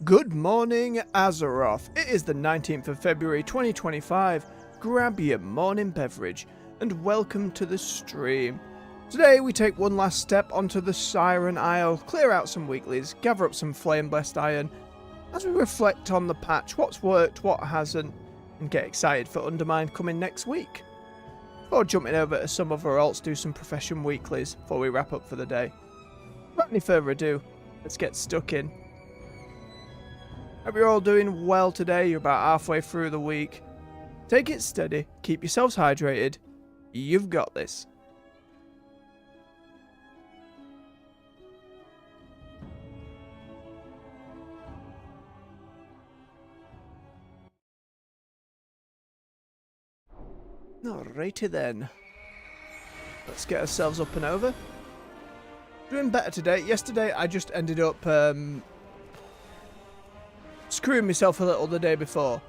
Good morning, Azeroth. It is the 19th of February 2025. Grab your morning beverage and welcome to the stream. Today we take one last step onto the Siren Isle, clear out some weeklies, gather up some flame blessed iron as we reflect on the patch, what's worked, what hasn't, and get excited for Undermine coming next week. Before jumping over to some other alts, do some profession weeklies before we wrap up for the day. Without any further ado, let's get stuck in. Hope you're all doing well today. You're about halfway through the week. Take it steady, keep yourselves hydrated. You've got this. Alrighty then. Let's get ourselves up and over. Doing better today. Yesterday I just ended up screwing myself a little the day before.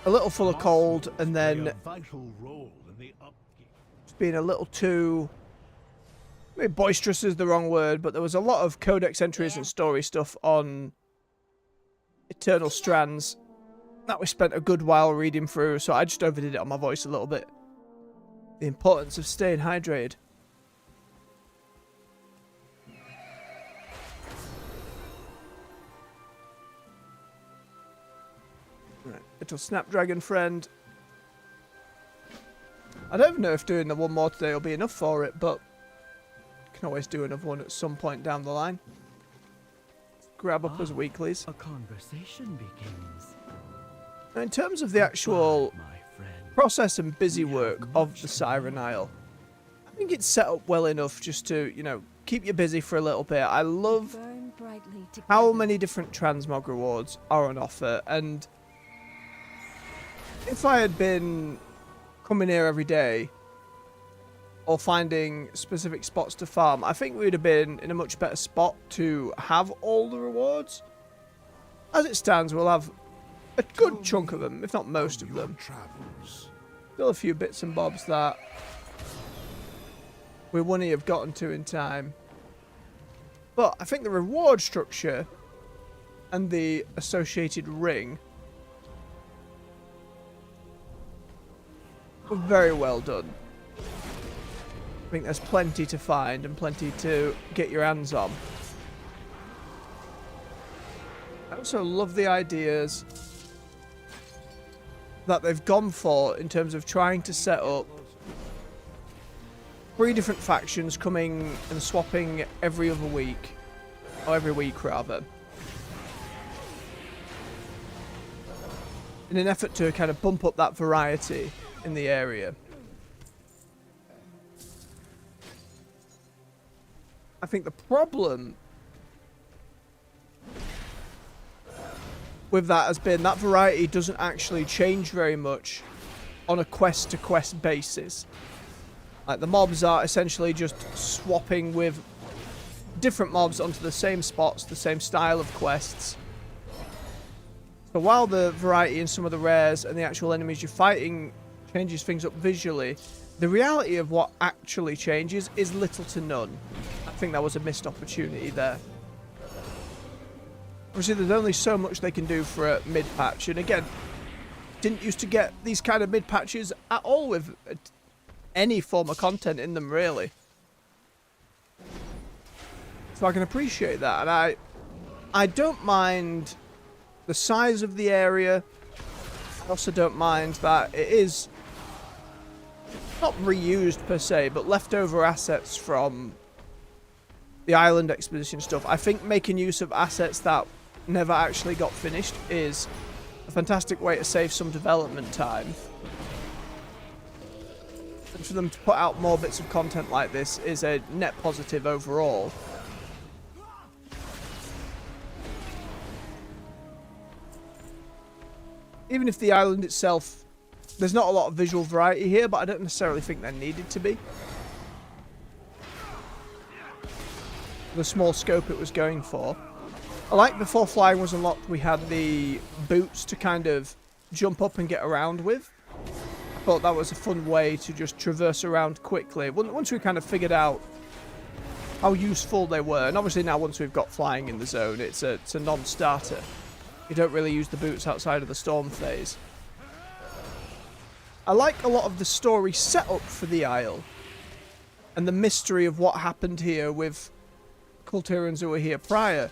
A little full of cold and then just being a little too... maybe boisterous is the wrong word, but there was a lot of codex entries and story stuff on Eternal Strands that we spent a good while reading through, so I just overdid it on my voice a little bit. The importance of staying hydrated. Right, little Snapdragon friend. I don't know if doing the one more today will be enough for it, but can always do another one at some point down the line. Grab up as weeklies. A conversation begins. Now, in terms of the actual process and busy work of the Siren Isle, I think it's set up well enough just to, you know, keep you busy for a little bit. I love how many different transmog rewards are on offer, and if I had been coming here every day or finding specific spots to farm, I think we would have been in a much better spot to have all the rewards. As it stands, we'll have a good chunk of them, if not most of them. Still a few bits and bobs that we wouldn't have gotten to in time. But I think the reward structure and the associated ring were very well done. I think there's plenty to find and plenty to get your hands on. I also love the ideas that they've gone for in terms of trying to set up 3 different factions coming and swapping every other week, or every week rather, in an effort to kind of bump up that variety in the area. I think the problem with that has been that variety doesn't actually change very much on a quest-to-quest basis. Like, the mobs are essentially just swapping with different mobs onto the same spots, the same style of quests. So while the variety in some of the rares and the actual enemies you're fighting changes things up visually, the reality of what actually changes is little to none. I think that was a missed opportunity there. Obviously, there's only so much they can do for a mid-patch, and again, didn't used to get these kind of mid-patches at all with any form of content in them, really. So I can appreciate that, and I don't mind the size of the area. I also don't mind that it is not reused per se, but leftover assets from the island exposition stuff. I think making use of assets that never actually got finished is a fantastic way to save some development time. And for them to put out more bits of content like this is a net positive overall. Even if the island itself, there's not a lot of visual variety here, but I don't necessarily think there needed to be. The small scope it was going for. I like before flying was unlocked, we had the boots to kind of jump up and get around with. I thought that was a fun way to just traverse around quickly. Once we kind of figured out how useful they were. And obviously now once we've got flying in the zone, it's a non-starter. You don't really use the boots outside of the storm phase. I like a lot of the story setup for the Isle. And the mystery of what happened here with Kultirans who were here prior.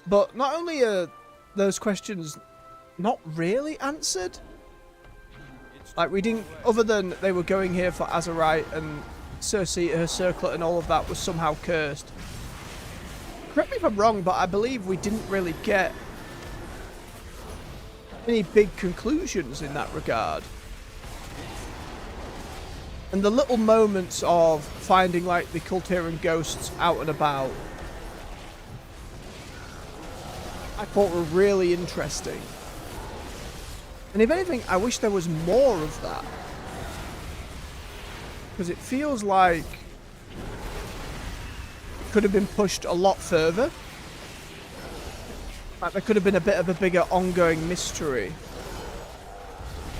But not only are those questions not really answered. Like, we didn't, other than they were going here for Azeroth and Cersei, her circlet and all of that was somehow cursed. Correct me if I'm wrong, but I believe we didn't really get any big conclusions in that regard. And the little moments of finding, like, the Kultiran ghosts out and about, I thought were really interesting. And if anything, I wish there was more of that. Because it feels like it could have been pushed a lot further. Like there could have been a bit of a bigger ongoing mystery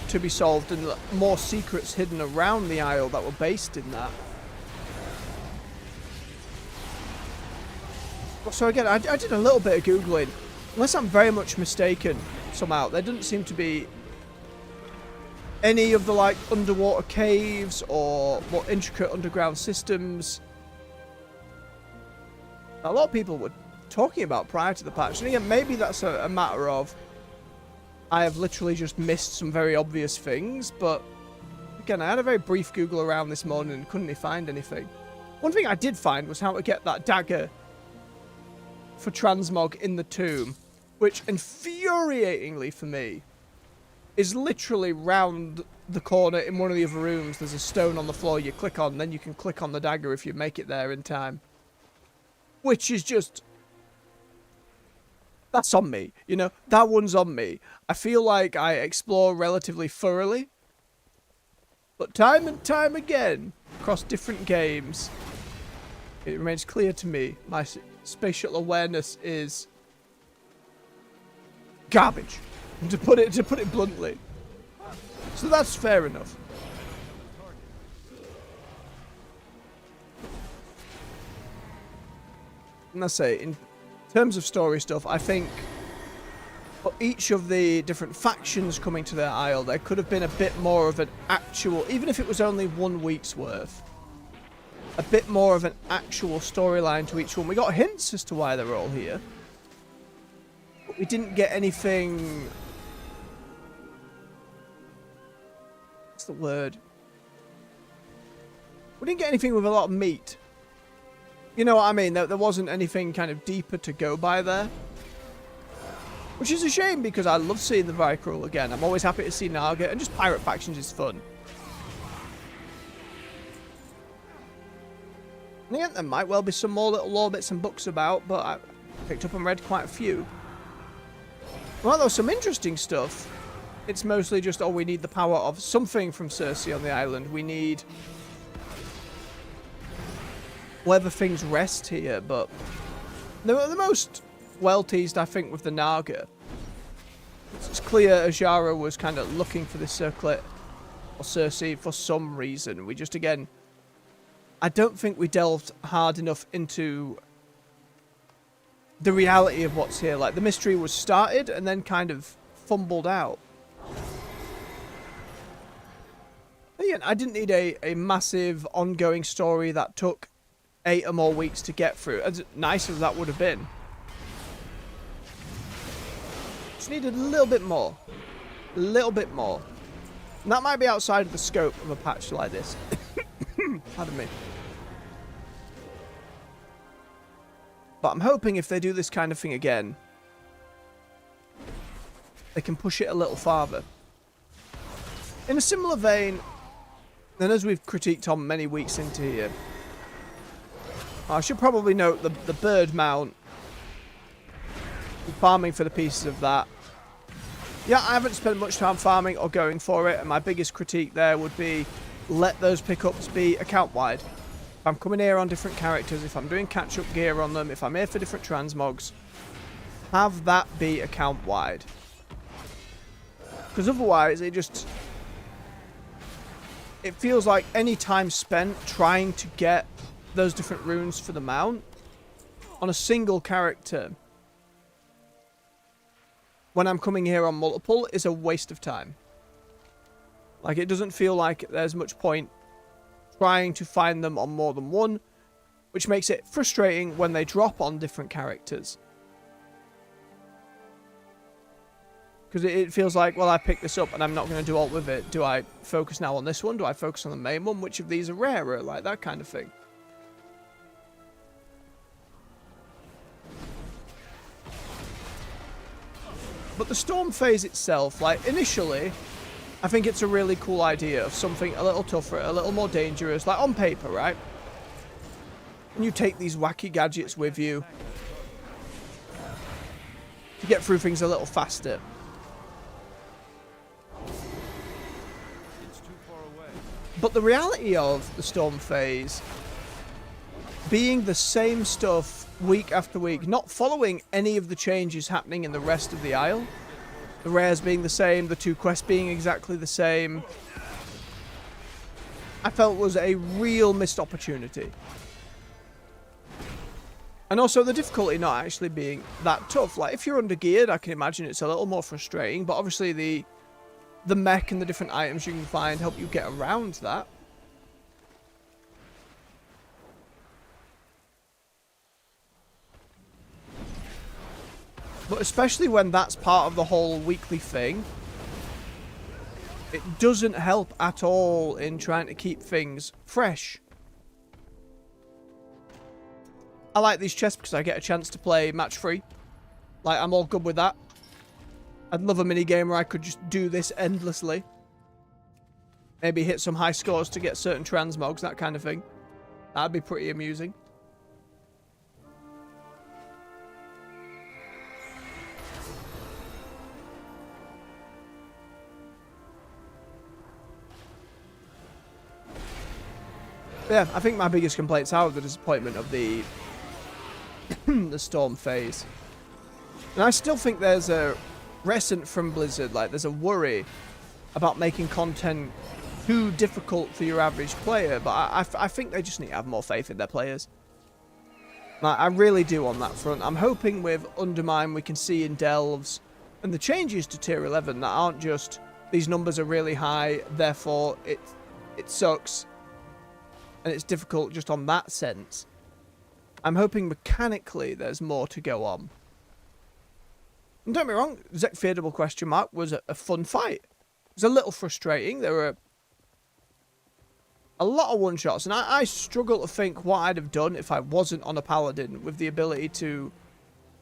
to be solved and more secrets hidden around the Isle that were based in that. So again, I did a little bit of Googling. Unless I'm very much mistaken somehow, there doesn't seem to be any of the like underwater caves or more intricate underground systems a lot of people were talking about prior to the patch. And again, maybe that's a matter of I have literally just missed some very obvious things, but again, I had a very brief Google around this morning and couldn't find anything. One thing I did find was how to get that dagger for transmog in the tomb, which infuriatingly for me is literally round the corner in one of the other rooms. There's a stone on the floor you click on, and then you can click on the dagger if you make it there in time. Which is just... that's on me, you know? That one's on me. I feel like I explore relatively thoroughly. But time and time again, across different games, it remains clear to me my spatial awareness is garbage, to put it bluntly. So that's fair enough. And I say, in terms of story stuff, I think for each of the different factions coming to their isle, there could have been a bit more of an actual, even if it was only 1 week's worth, a bit more of an actual storyline to each one. We got hints as to why they're all here, but we didn't get anything... what's the word? We didn't get anything with a lot of meat. You know what I mean? There wasn't anything kind of deeper to go by there. Which is a shame, because I love seeing the Vicryl again. I'm always happy to see Naga, and just pirate factions is fun. And again, there might well be some more little lore bits and books about, but I picked up and read quite a few. Well, there was some interesting stuff. It's mostly just, oh, we need the power of something from Cersei on the island. We need... whether things rest here, but... the most well-teased, I think, with the Naga. It's clear Azara was kind of looking for this circlet, or Cersei, for some reason. We just, again... I don't think we delved hard enough into the reality of what's here. Like, the mystery was started and then kind of fumbled out. Again, I didn't need a massive ongoing story that took 8 or more weeks to get through, as nice as that would have been. Just needed a little bit more. A little bit more. And that might be outside of the scope of a patch like this. Pardon me. But I'm hoping if they do this kind of thing again, they can push it a little farther. In a similar vein, and as we've critiqued on many weeks into here, I should probably note the bird mount. Farming for the pieces of that. Yeah, I haven't spent much time farming or going for it, and my biggest critique there would be let those pickups be account-wide. If I'm coming here on different characters, if I'm doing catch-up gear on them, if I'm here for different transmogs, have that be account-wide. Because otherwise, it feels like any time spent trying to get those different runes for the mount on a single character when I'm coming here on multiple is a waste of time. Like, it doesn't feel like there's much point trying to find them on more than one, which makes it frustrating when they drop on different characters. Because it feels like, well, I picked this up and I'm not going to do alt with it. Do I focus now on this one? Do I focus on the main one? Which of these are rarer? Like, that kind of thing. But the storm phase itself, like, initially, I think it's a really cool idea of something a little tougher, a little more dangerous, like on paper, right? And you take these wacky gadgets with you to get through things a little faster. But the reality of the storm phase being the same stuff week after week, not following any of the changes happening in the rest of the Isle, the rares being the same, the 2 quests being exactly the same, I felt was a real missed opportunity. And also the difficulty not actually being that tough. Like, if you're under-geared, I can imagine it's a little more frustrating, but obviously the mech and the different items you can find help you get around that. But especially when that's part of the whole weekly thing, it doesn't help at all in trying to keep things fresh. I like these chests because I get a chance to play match free. Like, I'm all good with that. I'd love a minigame where I could just do this endlessly. Maybe hit some high scores to get certain transmogs, that kind of thing. That'd be pretty amusing. Yeah, I think my biggest complaints are the disappointment of the the storm phase. And I still think there's a reticence from Blizzard, like there's a worry about making content too difficult for your average player, but I think they just need to have more faith in their players. Like, I really do on that front. I'm hoping with Undermine we can see in Delves and the changes to tier 11 that aren't just these numbers are really high, therefore it sucks and it's difficult just on that sense. I'm hoping mechanically there's more to go on. And don't get me wrong, Zekfeardable question mark was a fun fight. It was a little frustrating. There were a lot of one-shots, and I struggle to think what I'd have done if I wasn't on a paladin with the ability to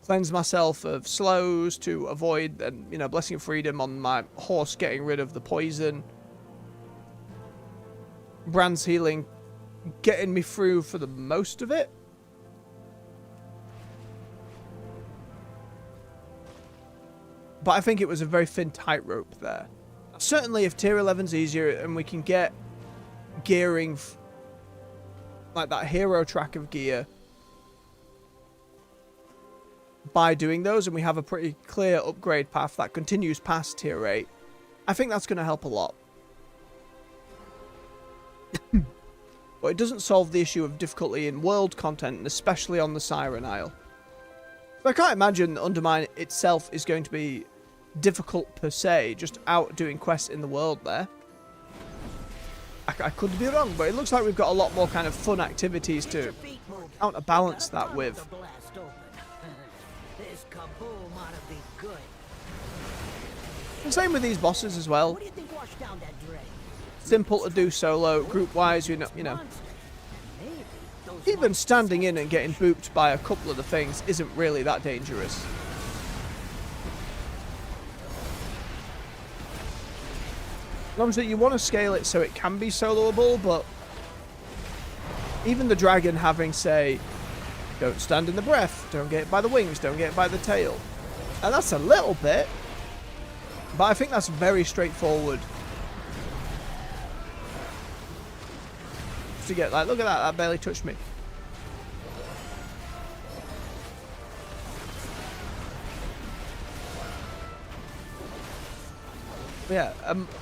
cleanse myself of slows, to avoid, and you know, Blessing of Freedom on my horse getting rid of the poison. Brand's healing getting me through for the most of it. But I think it was a very thin tightrope there. Certainly if tier 11's easier and we can get gearing like that hero track of gear by doing those, and we have a pretty clear upgrade path that continues past tier 8, I think that's going to help a lot. But it doesn't solve the issue of difficulty in world content, and especially on the Siren Isle. So I can't imagine Undermine itself is going to be difficult per se, just out doing quests in the world there. I could be wrong, but it looks like we've got a lot more kind of fun activities to counterbalance that with. And same with these bosses as well. Simple to do solo, group-wise, you know. Even standing in and getting booped by a couple of the things isn't really that dangerous. Obviously, you want to scale it so it can be soloable, but even the dragon having, say, don't stand in the breath, don't get it by the wings, don't get it by the tail. And that's a little bit, but I think that's very straightforward. To get, like, look at that, that barely touched me. Yeah,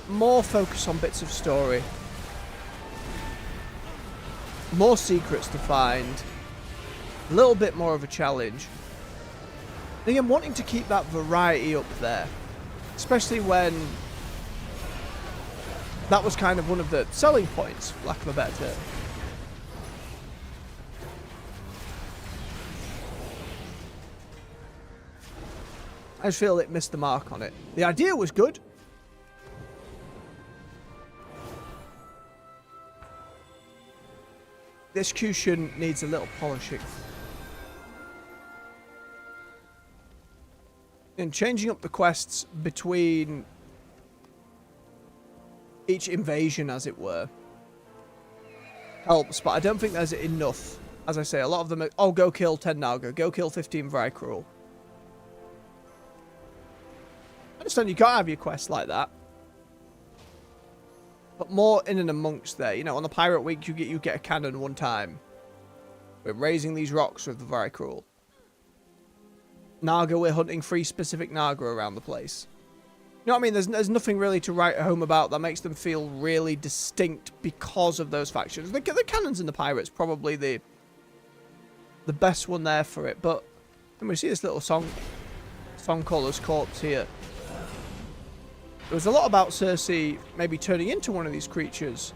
more focus on bits of story. more secrets to find, a little bit more of a challenge. And again, wanting to keep that variety up there, especially when that was kind of one of the selling points, for lack of a better term. I just feel it missed the mark on it. The idea was good. The execution needs a little polishing. And changing up the quests between each invasion, as it were, helps, but I don't think there's enough. As I say, a lot of them are, oh, go kill 10 Naga, go kill 15 Vrykruel. I understand you can't have your quests like that. But more in and amongst there. You know, on the Pirate Week, you get a cannon one time. We're raising these rocks with the Vrykruel. Naga, we're hunting 3 specific Naga around the place. You know what I mean? There's nothing really to write home about that makes them feel really distinct because of those factions. The cannons and the pirates probably the best one there for it. But when we see this little Songcaller's corpse here, there was a lot about Cersei maybe turning into one of these creatures.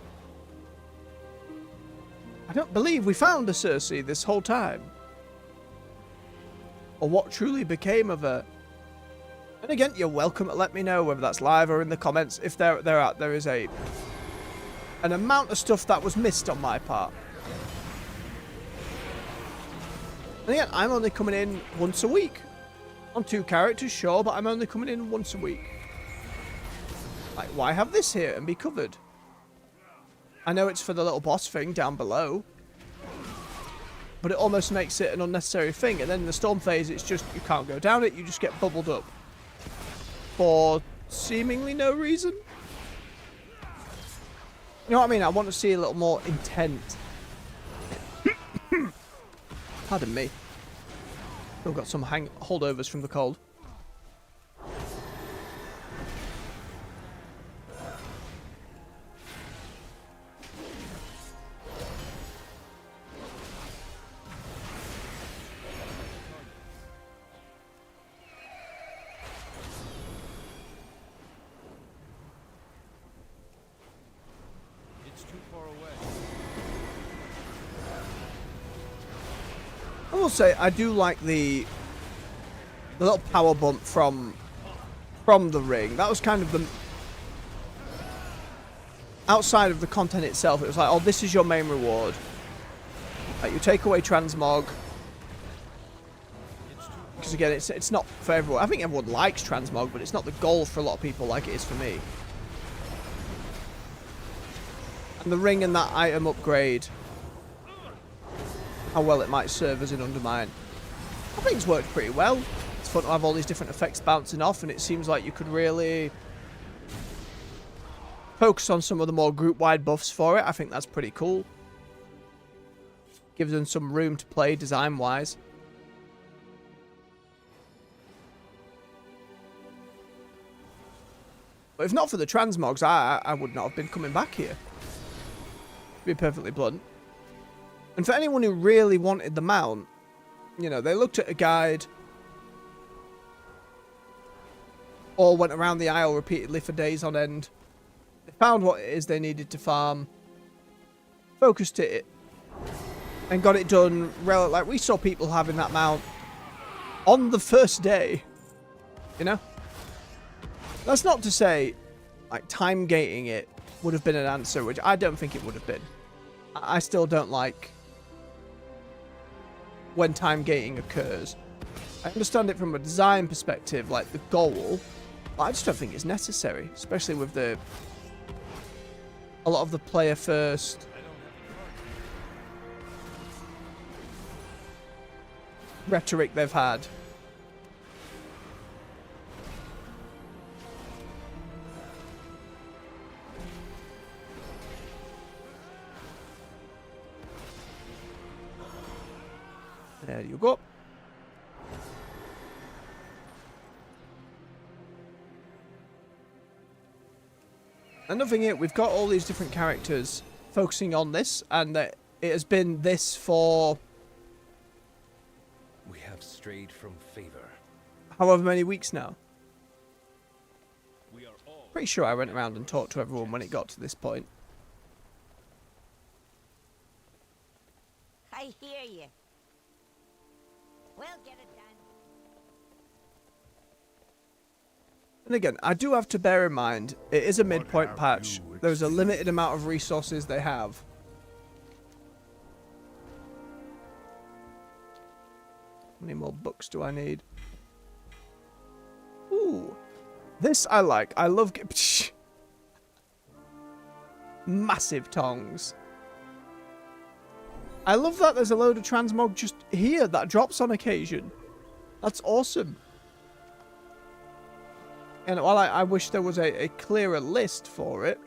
I don't believe we found a Cersei this whole time, or what truly became of her. And again, you're welcome to let me know, whether that's live or in the comments, if there is an amount of stuff that was missed on my part. And again, I'm only coming in once a week. On 2 characters, sure, but I'm only coming in once a week. Like, why have this here and be covered? I know it's for the little boss thing down below, but it almost makes it an unnecessary thing. And then in the storm phase, it's just, you can't go down it, you just get bubbled up. For seemingly no reason. You know what I mean? I want to see a little more intent. Pardon me. Still got some holdovers from the cold. I will say I do like the little power bump from the ring. That was kind of the outside of the content itself. It was like, oh, this is your main reward. Like, you take away transmog, because again, it's not for everyone. I think everyone likes transmog, but it's not the goal for a lot of people like it is for me. And the ring and that item upgrade, how well it might serve as an undermine, I think it's worked pretty well. It's fun to have all these different effects bouncing off, and it seems like you could really focus on some of the more group-wide buffs for it. I think that's pretty cool. Gives them some room to play design-wise. But if not for the transmogs, I would not have been coming back here. To be perfectly blunt. And for anyone who really wanted the mount, you know, they looked at a guide or went around the Isle repeatedly for days on end. They found what it is they needed to farm, focused it, and got it done. Like, we saw people having that mount on the first day, you know? That's not to say, like, time gating it would have been an answer, which I don't think it would have been. I still don't like when time gating occurs. I understand it from a design perspective, like the goal, but I just don't think it's necessary, especially with a lot of the player first rhetoric they've had. There you go. Another thing here, we've got all these different characters focusing on this, and it has been this for We have strayed from favor. however many weeks now. We are all Pretty sure I went around and talked to everyone when it got to this point. I hear you. We'll get it done. And again, I do have to bear in mind, it is a midpoint patch. There's a limited amount of resources they have. How many more books do I need? Ooh. This I like. I love... Massive tongs. I love that there's a load of transmog just here that drops on occasion. That's awesome. And while I wish there was a clearer list for it,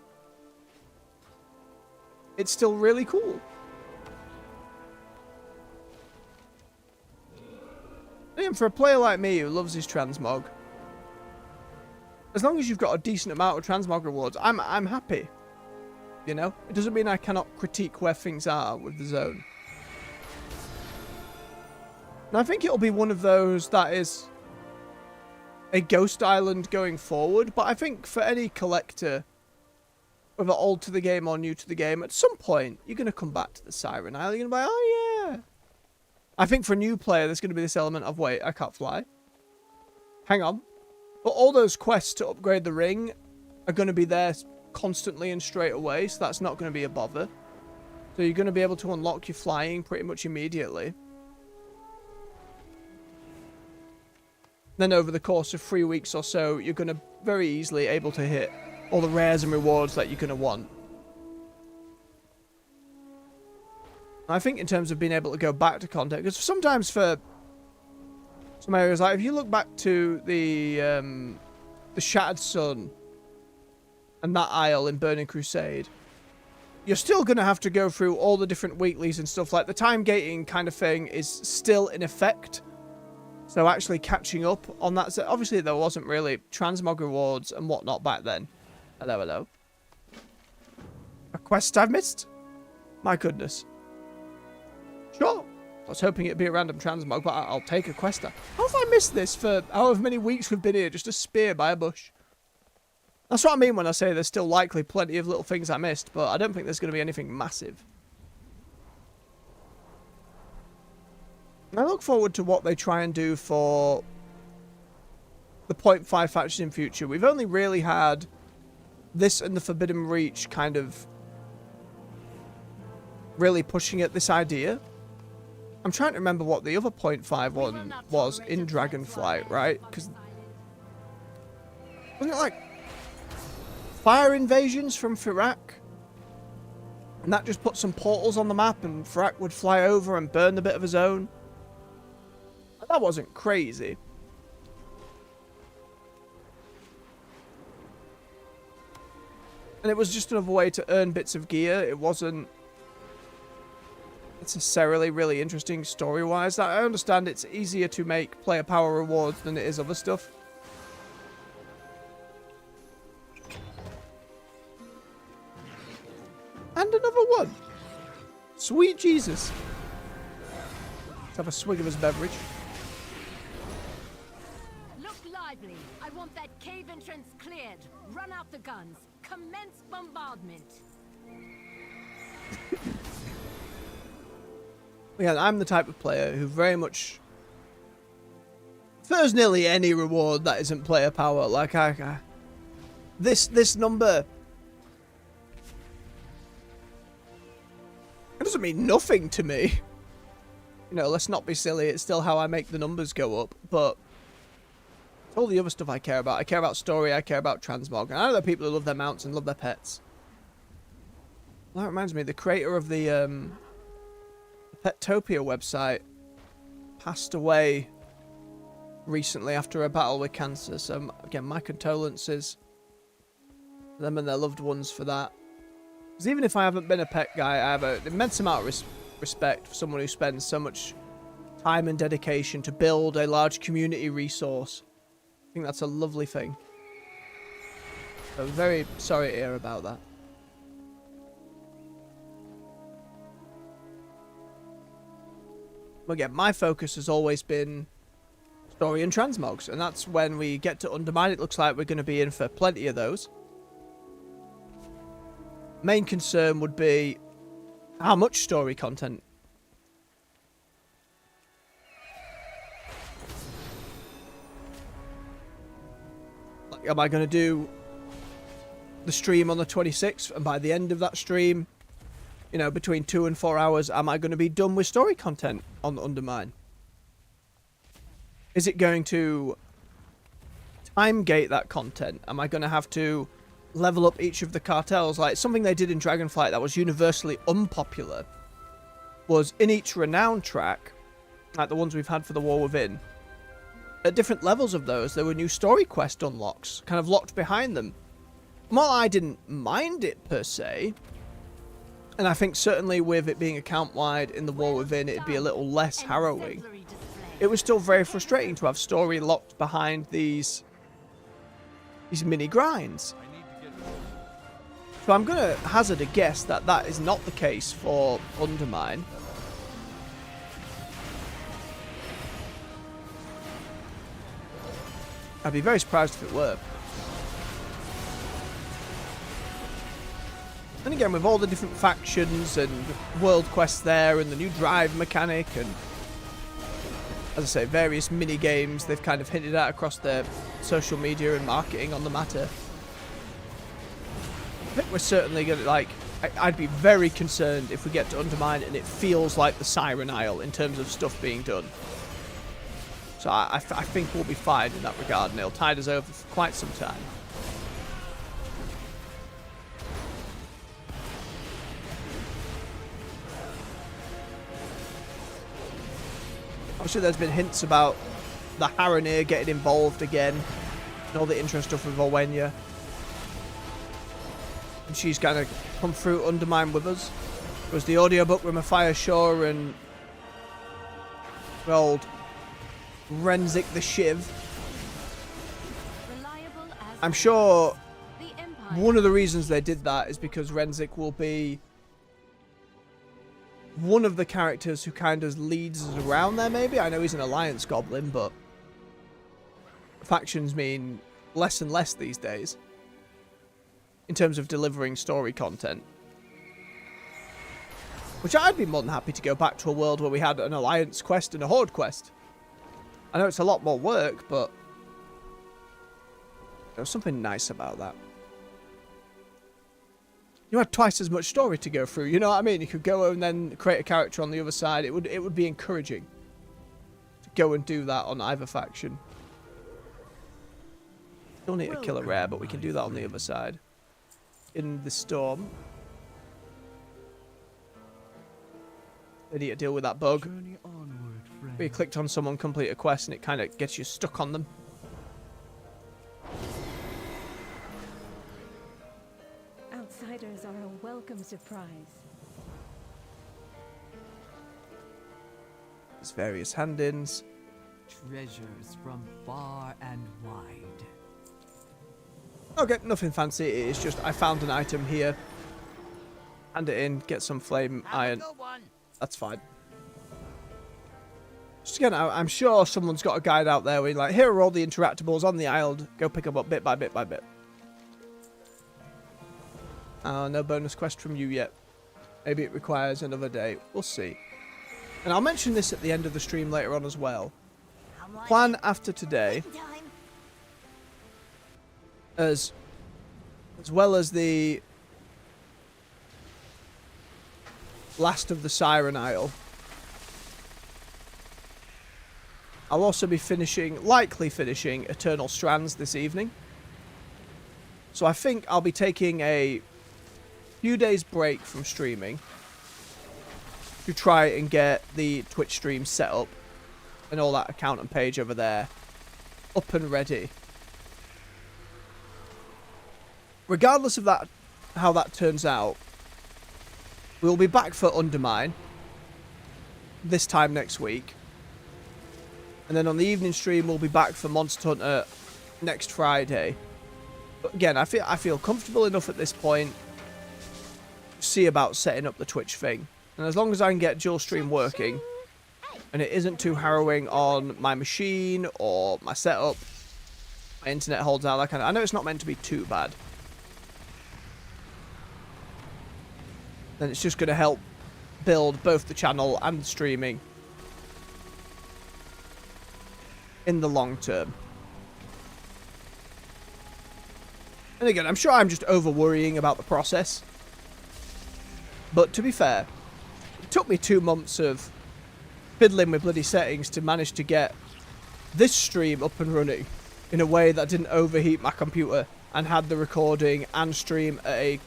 it's still really cool. And for a player like me who loves his transmog, as long as you've got a decent amount of transmog rewards, I'm happy. You know? It doesn't mean I cannot critique where things are with the zone. And I think it'll be one of those that is a ghost island going forward, but I think for any collector, whether old to the game or new to the game, at some point you're going to come back to the Siren Isle. You're going to be like, oh yeah. I think for a new player there's going to be this element of, wait, I can't fly. Hang on. But all those quests to upgrade the ring are going to be there constantly and straight away, so that's not going to be a bother. So you're going to be able to unlock your flying pretty much immediately. Then over the course of 3 weeks or so, you're going to very easily able to hit all the rares and rewards that you're going to want. I think in terms of being able to go back to content, because sometimes for some areas, like if you look back to the Shattered Sun and that isle in Burning Crusade, you're still going to have to go through all the different weeklies and stuff. Like the time gating kind of thing is still in effect. So actually catching up on that. So obviously there wasn't really transmog rewards and whatnot back then. Hello, hello. A quest I've missed? My goodness. Sure. I was hoping it'd be a random transmog, but I'll take a quest. How have I missed this for however many weeks we've been here? Just a spear by a bush. That's what I mean when I say there's still likely plenty of little things I missed, but I don't think there's going to be anything massive. I look forward to what they try and do for the 0.5 factions in future. We've only really had this and the Forbidden Reach kind of really pushing at this idea. I'm trying to remember what the other 0.5 one was in Dragonflight, right? Because wasn't it like fire invasions from Firak? And that just put some portals on the map and Firak would fly over and burn the bit of his own. That wasn't crazy. And it was just another way to earn bits of gear. It wasn't necessarily really interesting story-wise. I understand it's easier to make player power rewards than it is other stuff. And another one. Sweet Jesus. Let's have a swig of his beverage. Look lively. I want that cave entrance cleared. Run out the guns. Commence bombardment. Again, I'm the type of player who very much prefers nearly any reward that isn't player power. Like this number, it doesn't mean nothing to me. You know, let's not be silly. It's still how I make the numbers go up. But it's all the other stuff I care about. I care about story. I care about transmog. And I know there are people who love their mounts and love their pets. Well, that reminds me, the creator of the Petopia website passed away recently after a battle with cancer. So again, my condolences to them and their loved ones for that. Because even if I haven't been a pet guy, I have an immense amount of respect for someone who spends so much time and dedication to build a large community resource. I think that's a lovely thing. So very sorry to hear about that. Again, my focus has always been story and transmogs, and that's when we get to Undermine. It looks like we're going to be in for plenty of those. Main concern would be how much story content. Like, am I going to do the stream on the 26th, and by the end of that stream, you know, between 2 and 4 hours, am I going to be done with story content on Undermine? Is it going to time gate that content? Am I going to have to level up each of the cartels? Like, something they did in Dragonflight that was universally unpopular was in each renown track, like the ones we've had for the War Within, at different levels of those, there were new story quest unlocks, kind of locked behind them. While I didn't mind it per se, and I think certainly with it being account-wide in the War Within, it'd be a little less harrowing. It was still very frustrating to have story locked behind these mini grinds. So I'm going to hazard a guess that that is not the case for Undermine. I'd be very surprised if it were. And again, with all the different factions and world quests there and the new drive mechanic and, as I say, various mini games they've kind of hinted at across their social media and marketing on the matter, I think we're certainly going to, like, I'd be very concerned if we get to Undermine and it feels like the Siren Isle in terms of stuff being done. So I think we'll be fine in that regard, and it'll tide us over for quite some time. Obviously, there's been hints about the Haranir getting involved again, and all the intro stuff with Owenya. And she's kind of come through Undermine with us. It was the audiobook with Matthias Shaw and old Renzik the Shiv. I'm sure one of the reasons they did that is because Renzik will be one of the characters who kind of leads us around there, maybe. I know he's an Alliance Goblin, but factions mean less and less these days in terms of delivering story content. Which I'd be more than happy to go back to a world where we had an Alliance quest and a Horde quest. I know it's a lot more work, but there was something nice about that. You had twice as much story to go through, you know what I mean? You could go and then create a character on the other side. It would be encouraging to go and do that on either faction. Still need to kill a rare, but we can do that on the other side. In the storm. They need to deal with that bug. Where you clicked on someone, complete a quest, and it kind of gets you stuck on them. Outsiders are a welcome surprise. There's various hand-ins. Treasures from far and wide. Okay, nothing fancy. It is just I found an item here. Hand it in, get some flame iron. That's fine. Just again, I'm sure someone's got a guide out there where you're like, here are all the interactables on the island. Go pick them up bit by bit by bit. No bonus quest from you yet. Maybe it requires another day. We'll see. And I'll mention this at the end of the stream later on as well. Plan after today, as well as the last of the Siren Isle, I'll also be likely finishing Eternal Strands this evening. So I think I'll be taking a few days break from streaming to try and get the Twitch stream set up and all that account and page over there up and ready. Regardless of that, how that turns out, we'll be back for Undermine this time next week. And then on the evening stream, we'll be back for Monster Hunter next Friday. But again, I feel comfortable enough at this point to see about setting up the Twitch thing. And as long as I can get dual stream working, and it isn't too harrowing on my machine or my setup, my internet holds out, that kind of... I know it's not meant to be too bad. Then it's just going to help build both the channel and the streaming in the long term. And again, I'm sure I'm just over worrying about the process. But to be fair, it took me 2 months of fiddling with bloody settings to manage to get this stream up and running in a way that didn't overheat my computer and had the recording and stream at a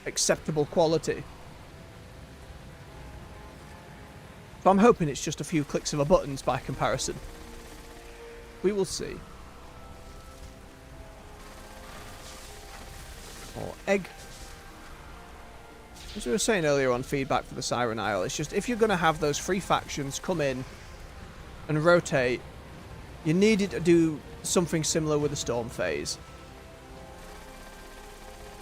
acceptable quality. So I'm hoping it's just a few clicks of a buttons by comparison. We will see. Or egg. As we were saying earlier on feedback for the Siren Isle, it's just if you're going to have those free factions come in and rotate, you needed to do something similar with the Storm phase.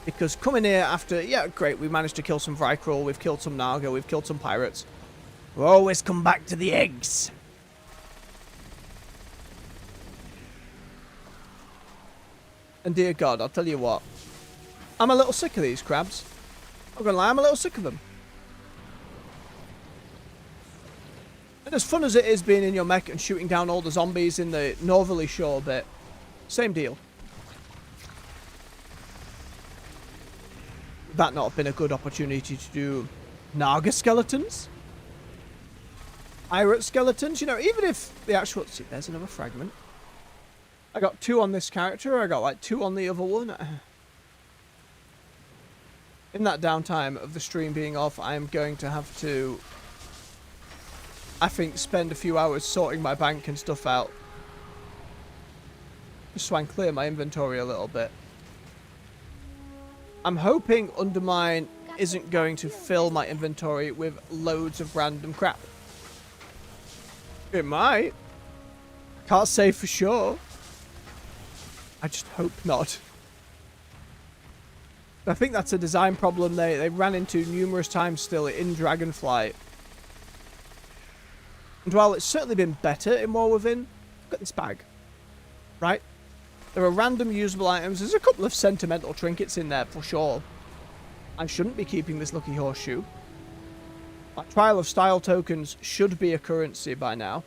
Because coming here after, yeah, great, we managed to kill some Vrykral, we've killed some Naga, we've killed some pirates. We'll always come back to the eggs. And dear God, I'll tell you what, I'm a little sick of these crabs. I'm gonna lie, I'm a little sick of them. And as fun as it is being in your mech and shooting down all the zombies in the northerly shore bit, same deal. Would that not have been a good opportunity to do Naga skeletons? Pirate skeletons? You know, even if the actual... See, there's another fragment. I got 2 on this character, I got like 2 on the other one. In that downtime of the stream being off, I am going to have to, I think, spend a few hours sorting my bank and stuff out. Just so I can clear my inventory a little bit. I'm hoping Undermine isn't going to fill my inventory with loads of random crap. It might. Can't say for sure. I just hope not. I think that's a design problem they ran into numerous times still in Dragonflight. And while it's certainly been better in War Within, look at this bag. Right? There are random usable items. There's a couple of sentimental trinkets in there for sure. I shouldn't be keeping this lucky horseshoe. My Trial of Style tokens should be a currency by now.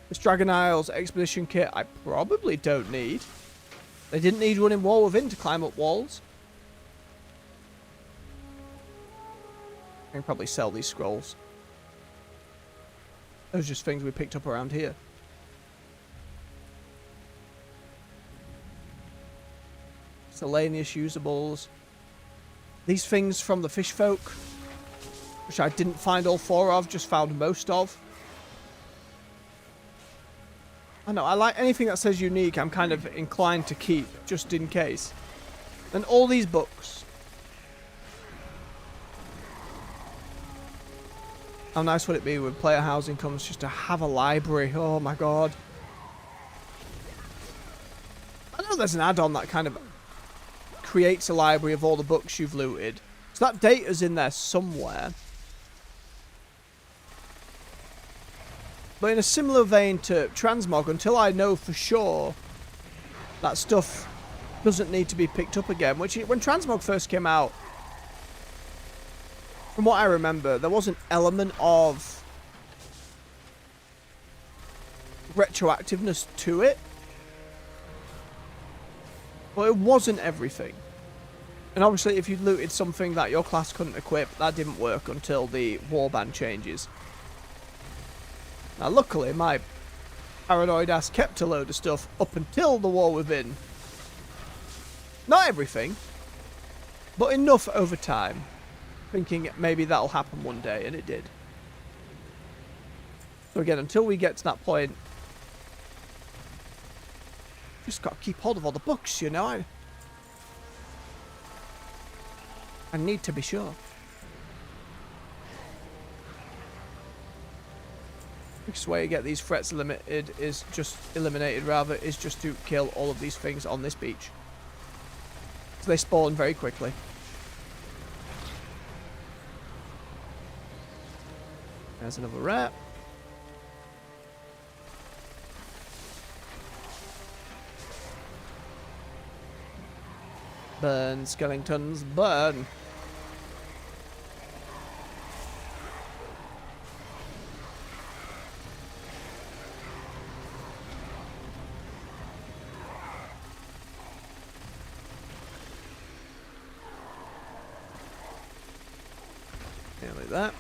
This Dragon Isles Expedition Kit I probably don't need. They didn't need one in War Within to climb up walls. I can probably sell these scrolls. Those are just things we picked up around here. Selenius usables. These things from the fish folk, which I didn't find all 4 of, just found most of. I know, I like anything that says unique, I'm kind of inclined to keep, just in case. And all these books. How nice would it be when player housing comes just to have a library? Oh my God. I know there's an add-on that kind of creates a library of all the books you've looted. So that data's in there somewhere. But in a similar vein to Transmog, until I know for sure that stuff doesn't need to be picked up again, which when Transmog first came out, from what I remember, there was an element of retroactiveness to it. But it wasn't everything. And obviously if you looted something that your class couldn't equip, that didn't work until the warband changes. Now luckily my paranoid ass kept a load of stuff up until the War Within. Not everything, but enough over time. Thinking maybe that'll happen one day, and it did. So again, until we get to that point, just got to keep hold of all the books, you know. I need to be sure. This way you get these threats eliminated is just to kill all of these things on this beach. So they spawn very quickly. There's another rat. Burn, skeletons, burn. Yeah, like that.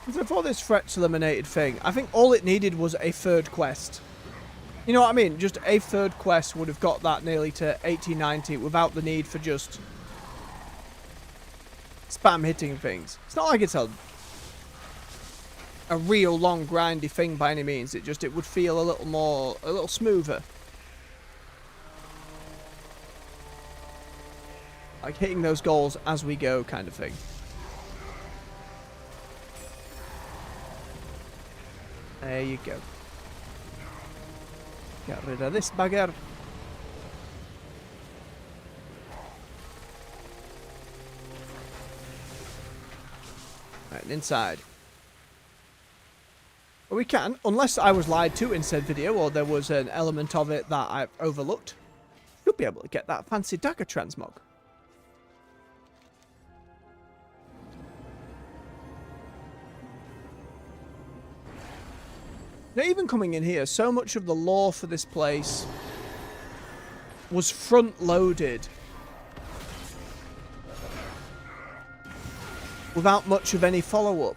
And so for this threats eliminated thing, I think all it needed was a third quest. You know what I mean? Just a third quest would have got that nearly to 80, 90 without the need for just spam hitting things. It's not like it's a real long grindy thing by any means. It would feel a little smoother. Like hitting those goals as we go kind of thing. There you go. Get rid of this bugger. Right, and inside. Well, we can, unless I was lied to in said video, or there was an element of it that I've overlooked, you'll be able to get that fancy dagger transmog. Now, even coming in here, so much of the lore for this place was front-loaded without much of any follow-up.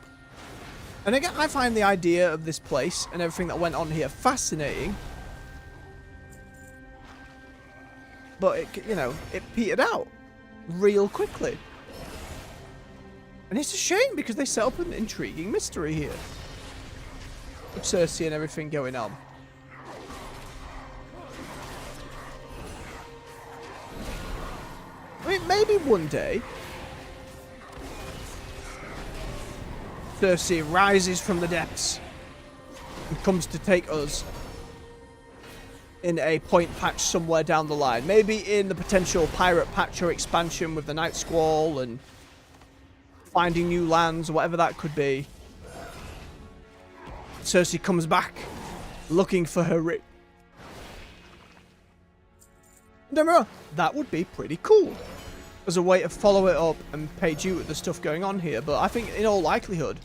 And again, I find the idea of this place and everything that went on here fascinating. But, it petered out real quickly. And it's a shame because they set up an intriguing mystery here. With Cersei and everything going on. I mean, maybe one day Cersei rises from the depths and comes to take us in a point patch somewhere down the line. Maybe in the potential pirate patch or expansion with the Night Squall and finding new lands, whatever that could be. Cersei comes back looking for her ring. Don't get me wrong, that would be pretty cool as a way to follow it up and pay due to the stuff going on here, but I think in all likelihood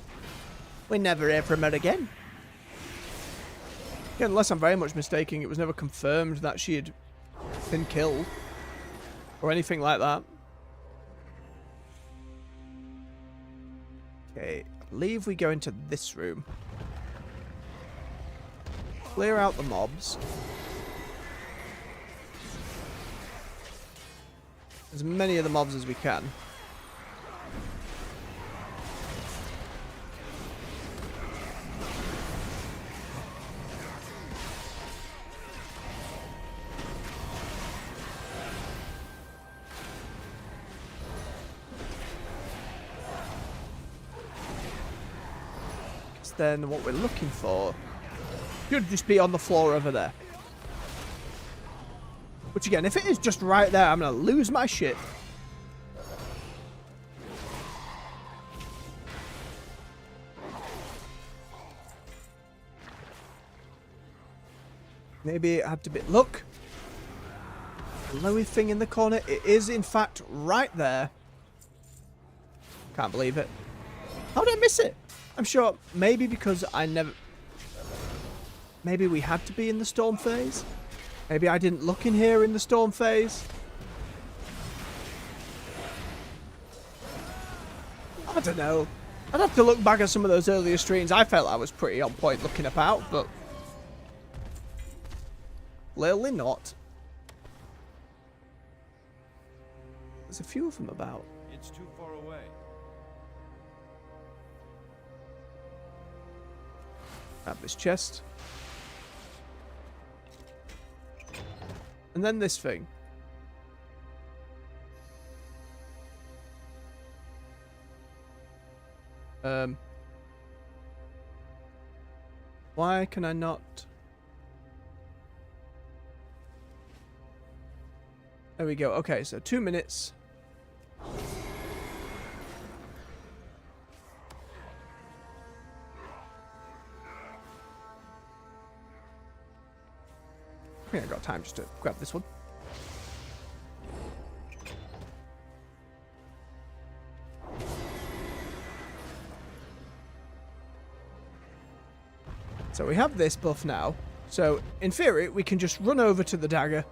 we never hear from her again. Yeah, unless I'm very much mistaken, it was never confirmed that she had been killed or anything like that. Okay, I believe we go into this room. Clear out the mobs. As many of the mobs as we can. Because then what we're looking for should just be on the floor over there. Which again, if it is just right there, I'm going to lose my shit. Maybe it had to be... Look! Glowy thing in the corner. It is, in fact, right there. Can't believe it. How did I miss it? I'm sure maybe because I never... Maybe we had to be in the storm phase. Maybe I didn't look in here in the storm phase. I don't know. I'd have to look back at some of those earlier streams. I felt I was pretty on point looking about, but clearly not. There's a few of them about. It's too far away. Grab this chest. And then this thing. Why can I not? There we go. Okay, so 2 minutes. think I got time just to grab this one. So we have this buff now. So, in theory, we can just run over to the dagger.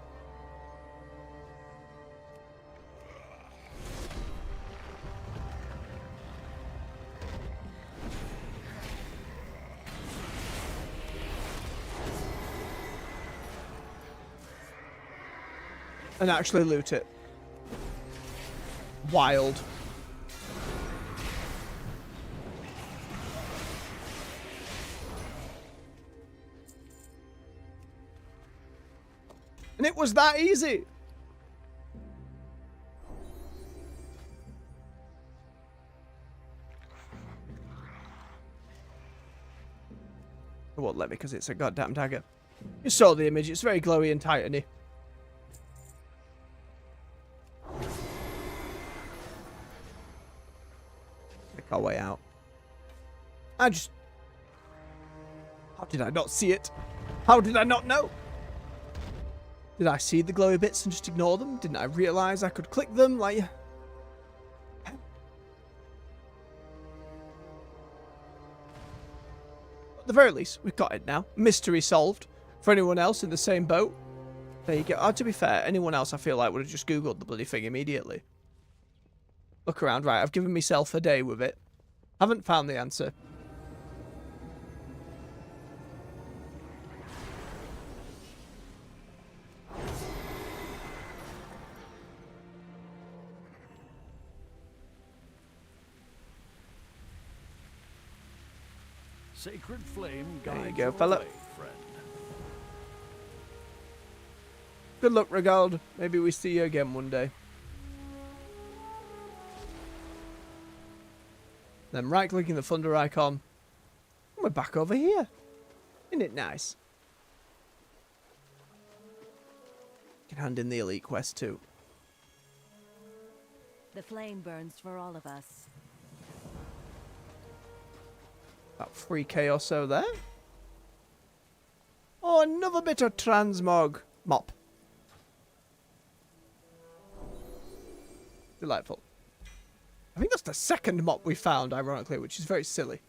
And actually loot it. Wild. And it was that easy. It won't let me because it's a goddamn dagger. You saw the image. It's very glowy and titany. Make our way out. How did I not see it? How did I not know? Did I see the glowy bits and just ignore them? Didn't I realise I could click them? Like... At the very least, we've got it now. Mystery solved. For anyone else in the same boat. There you go. Oh, to be fair, anyone else I feel like would have just googled the bloody thing immediately. Look around. Right, I've given myself a day with it. Haven't found the answer. Sacred flame There you guides go, your fella. way, friend. Good luck, Regald. Maybe we see you again one day. Then right-clicking the thunder icon. And we're back over here. Isn't it nice? Can hand in the elite quest too. The flame burns for all of us. About 3k or so there. Oh, another bit of transmog. Mop. Delightful. I think that's the second mop we found, ironically, which is very silly.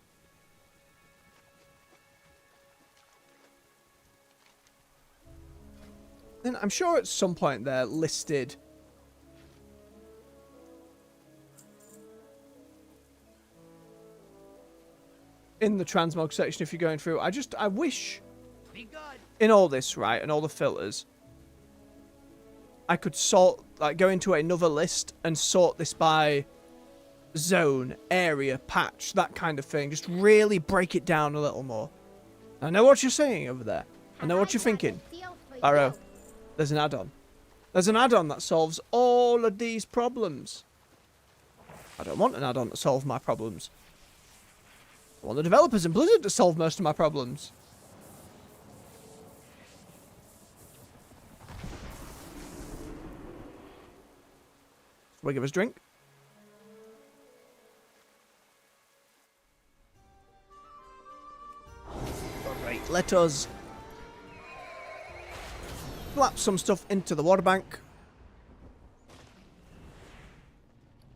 Then I'm sure at some point they're listed. In the transmog section, if you're going through, I wish in all this, right, and all the filters, I could sort, like, go into another list and sort this by zone, area, patch, that kind of thing. Just really break it down a little more. I know what you're saying over there. I know what you're thinking. Barrow, there's an add-on. There's an add-on that solves all of these problems. I don't want an add-on to solve my problems. I want the developers in Blizzard to solve most of my problems. Swig of his drink. Alright, let us slap some stuff into the water bank.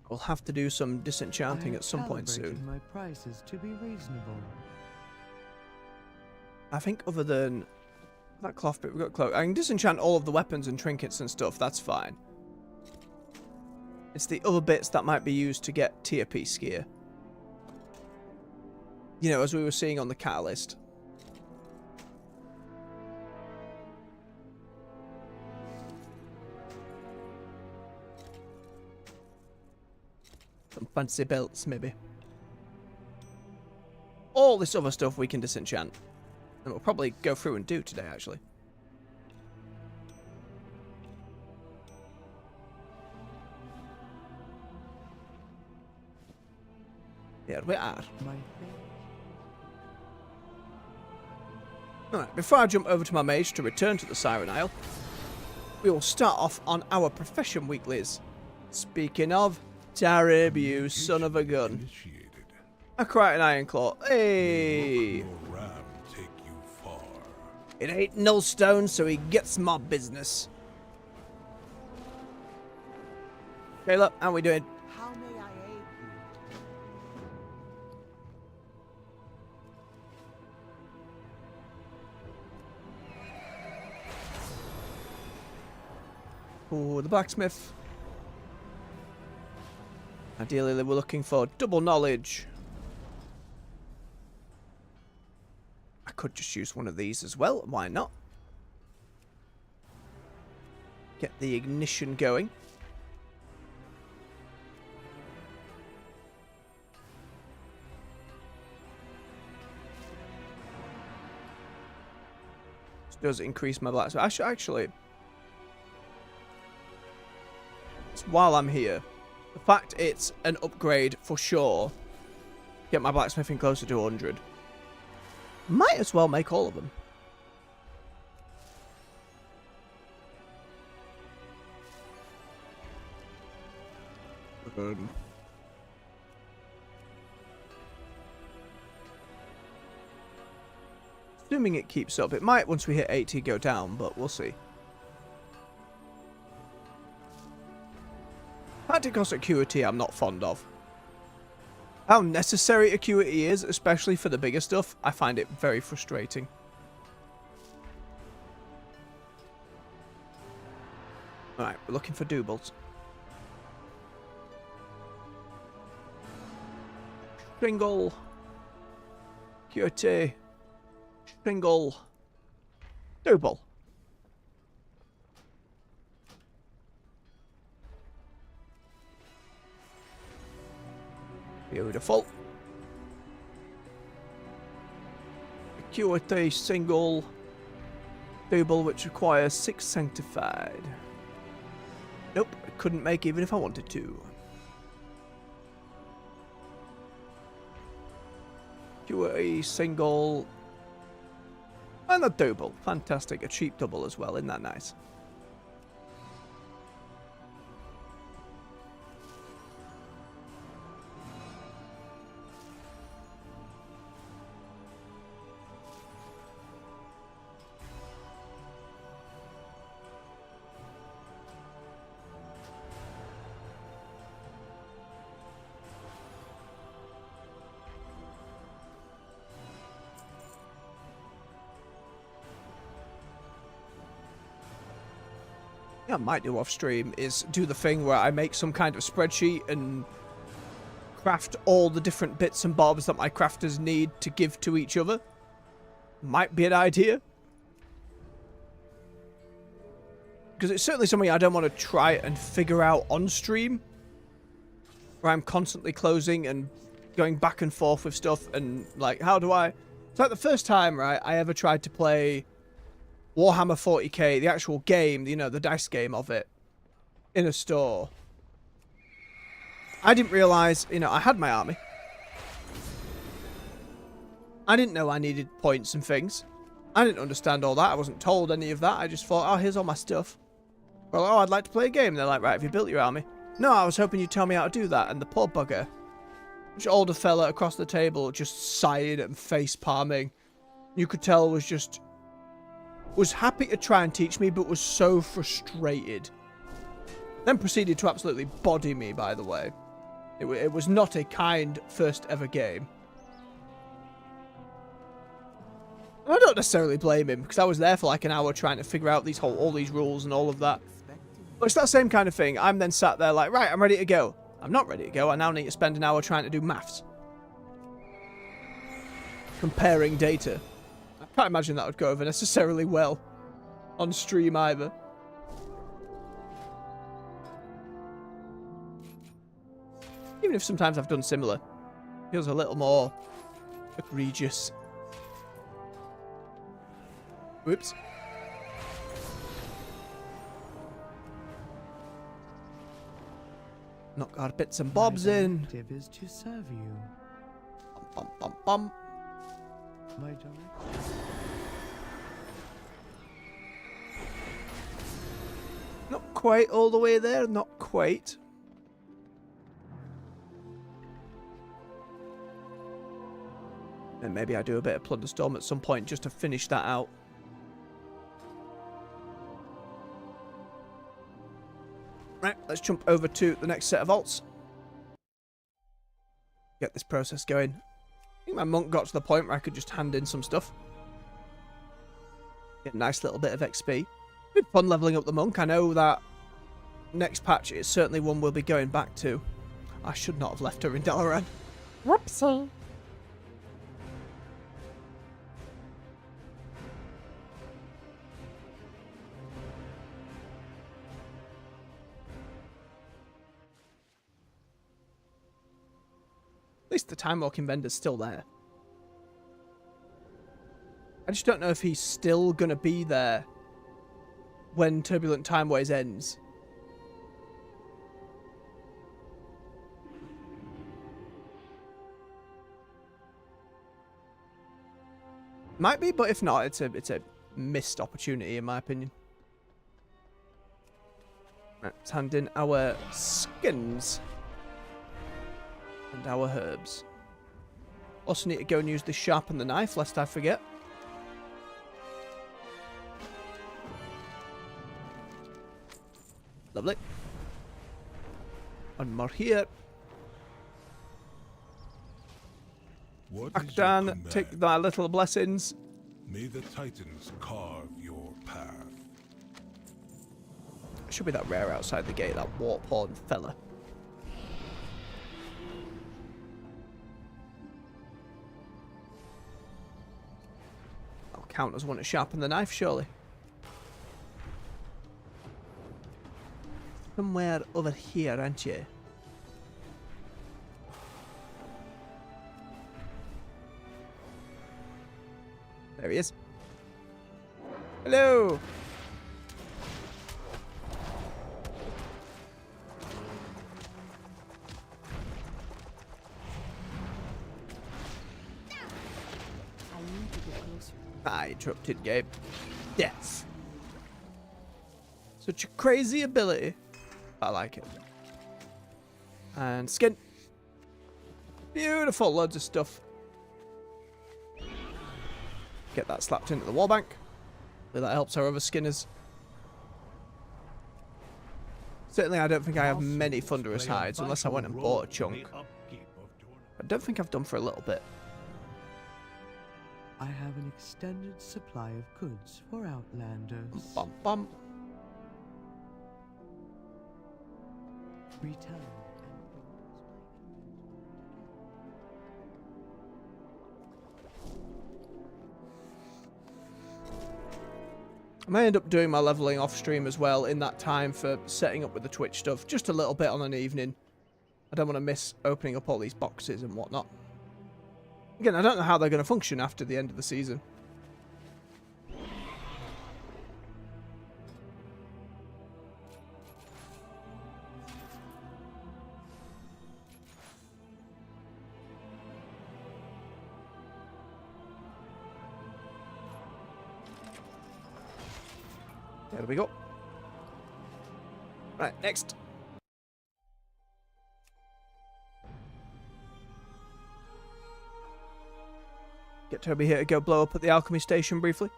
We'll have to do some disenchanting at some point soon. My prices to be reasonable. I think other than that cloth bit, we've got cloak. I can disenchant all of the weapons and trinkets and stuff, that's fine. It's the other bits that might be used to get tier piece gear. You know, as we were seeing on the catalyst. Some fancy belts, maybe. All this other stuff we can disenchant. And we'll probably go through and do today, actually. Here we are. Alright, before I jump over to my mage to return to the Siren Isle, we will start off on our profession weeklies. Speaking of, Tarib, you son of a gun. A quite an iron claw. Hey! Your ram take you far. It ain't Nullstone, so he gets my business. Caleb, how we doing? How may I aid you? Ooh, the blacksmith. Ideally, we're looking for double knowledge. I could just use one of these as well. Why not? Get the ignition going. This does increase my blacksmith. Actually, while I'm here, the fact it's an upgrade for sure. Get my blacksmithing closer to 100. Might as well make all of them. Assuming it keeps up. It might, once we hit 80, go down, but we'll see. Tactical acuity I'm not fond of. How necessary acuity is, especially for the bigger stuff, I find it very frustrating. Alright, we're looking for doubles. Stringle. Acuity. Stringle. Double. Beautiful. Acuity, single, double, which requires 6 sanctified. Nope, I couldn't make even if I wanted to. Acuity, single, and a double. Fantastic, a cheap double as well, isn't that nice? I might do off stream is do the thing where I make some kind of spreadsheet and craft all the different bits and bobs that my crafters need to give to each other. Might be an idea. Because it's certainly something I don't want to try and figure out on stream. Where I'm constantly closing and going back and forth with stuff and like, how do I... It's like the first time, right, I ever tried to play Warhammer 40k, the actual game, you know, the dice game of it, in a store. I didn't realise, you know, I had my army. I didn't know I needed points and things. I didn't understand all that. I wasn't told any of that. I just thought, oh, here's all my stuff. Well, oh, I'd like to play a game. They're like, right, have you built your army? No, I was hoping you'd tell me how to do that. And the poor bugger, which older fella across the table, just sighing and face palming. You could tell was happy to try and teach me, but was so frustrated. Then proceeded to absolutely body me, by the way. It was not a kind first ever game. I don't necessarily blame him, because I was there for like an hour trying to figure out all these rules and all of that. But it's that same kind of thing. I'm then sat there like, right, I'm ready to go. I'm not ready to go. I now need to spend an hour trying to do maths. Comparing data. I can't imagine that would go over necessarily well on stream either. Even if sometimes I've done similar. It feels a little more egregious. Whoops. Knock our bits and bobs in. My objective is to serve you. Bum, bum, bum, bum. My direction. Not quite all the way there, not quite. And maybe I do a bit of Plunderstorm at some point just to finish that out. Right, let's jump over to the next set of vaults. Get this process going. I think my monk got to the point where I could just hand in some stuff. Get a nice little bit of XP. Been fun leveling up the monk. I know that next patch is certainly one we'll be going back to. I should not have left her in Dalaran. Whoopsie. At least the time walking vendor's still there. I just don't know if he's still gonna be there when Turbulent Timeways ends. Might be, but if not, it's a missed opportunity in my opinion. Right, let's hand in our skins and our herbs. Also need to go and use the sharpen the knife, lest I forget. Lovely. One more here. What is your Akdan, command? take thy little blessings. May the Titans carve your path. Should be that rare outside the gate, that warthorn fella. I'll count as one to sharpen the knife, surely. Somewhere over here, aren't you? There he is. Hello! I need to get closer. I interrupted Gabe. Death. Such a crazy ability. I like it. And skin. Beautiful, loads of stuff. Get that slapped into the wall bank. Hopefully that helps our other skinners. Certainly I don't think I have many thunderous hides unless I went and bought a chunk. I don't think I've done for a little bit. I have an extended supply of goods for Outlanders. Bum bum. Return. I may end up doing my leveling off stream as well in that time for setting up with the Twitch stuff. Just a little bit on an evening. I don't want to miss opening up all these boxes and whatnot. Again, I don't know how they're going to function after the end of the season. There we go. Right, next. Get Toby here to go blow up at the alchemy station briefly.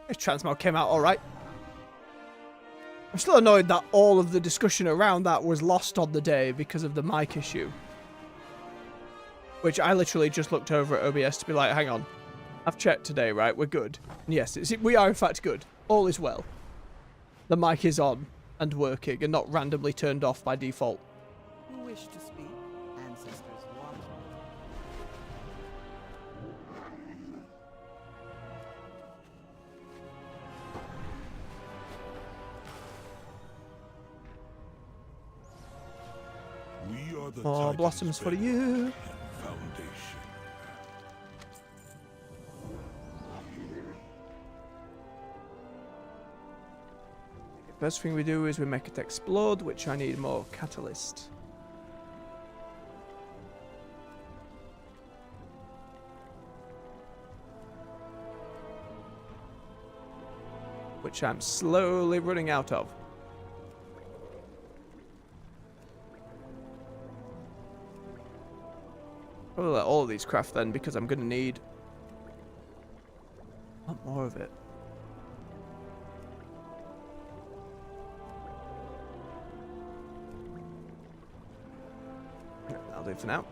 This transmog came out alright. I'm still annoyed that all of the discussion around that was lost on the day because of the mic issue. Which I literally just looked over at OBS to be like, hang on. I've checked today, right? We're good. And yes, we are in fact good. All is well. The mic is on and working and not randomly turned off by default. Who wish to speak? Ancestors watch. We are the More Titans' blossoms for bedrock you. and foundation. First thing we do is we make it explode, which I need more catalyst. Which I'm slowly running out of. Probably let all of these craft then, because I'm going to need more of it. Yeah, that'll do for now.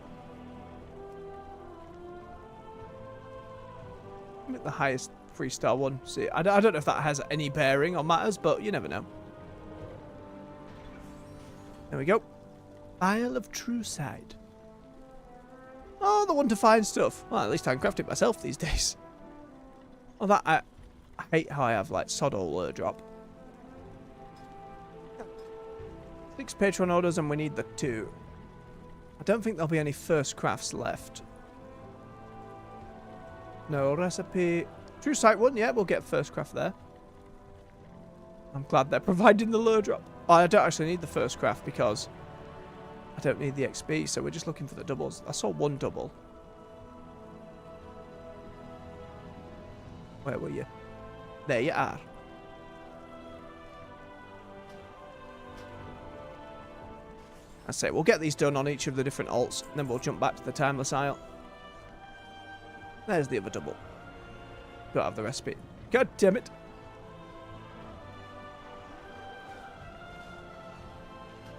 The highest 3-star one. See, I don't know if that has any bearing on matters, but you never know. There we go. Isle of True Side. Oh, the one to find stuff. Well, at least I can craft it myself these days. Oh, that I hate how I have like sod all drop. 6 patron orders and we need the 2. I don't think there'll be any first crafts left. No recipe. True Sight 1, yeah, we'll get first craft there. I'm glad they're providing the lure drop. Oh, I don't actually need the first craft because I don't need the XP, so we're just looking for the doubles. I saw 1 double. Where were you? There you are. I say we'll get these done on each of the different alts, and then we'll jump back to the Timeless Isle. There's the other double. Don't have the recipe. God damn it.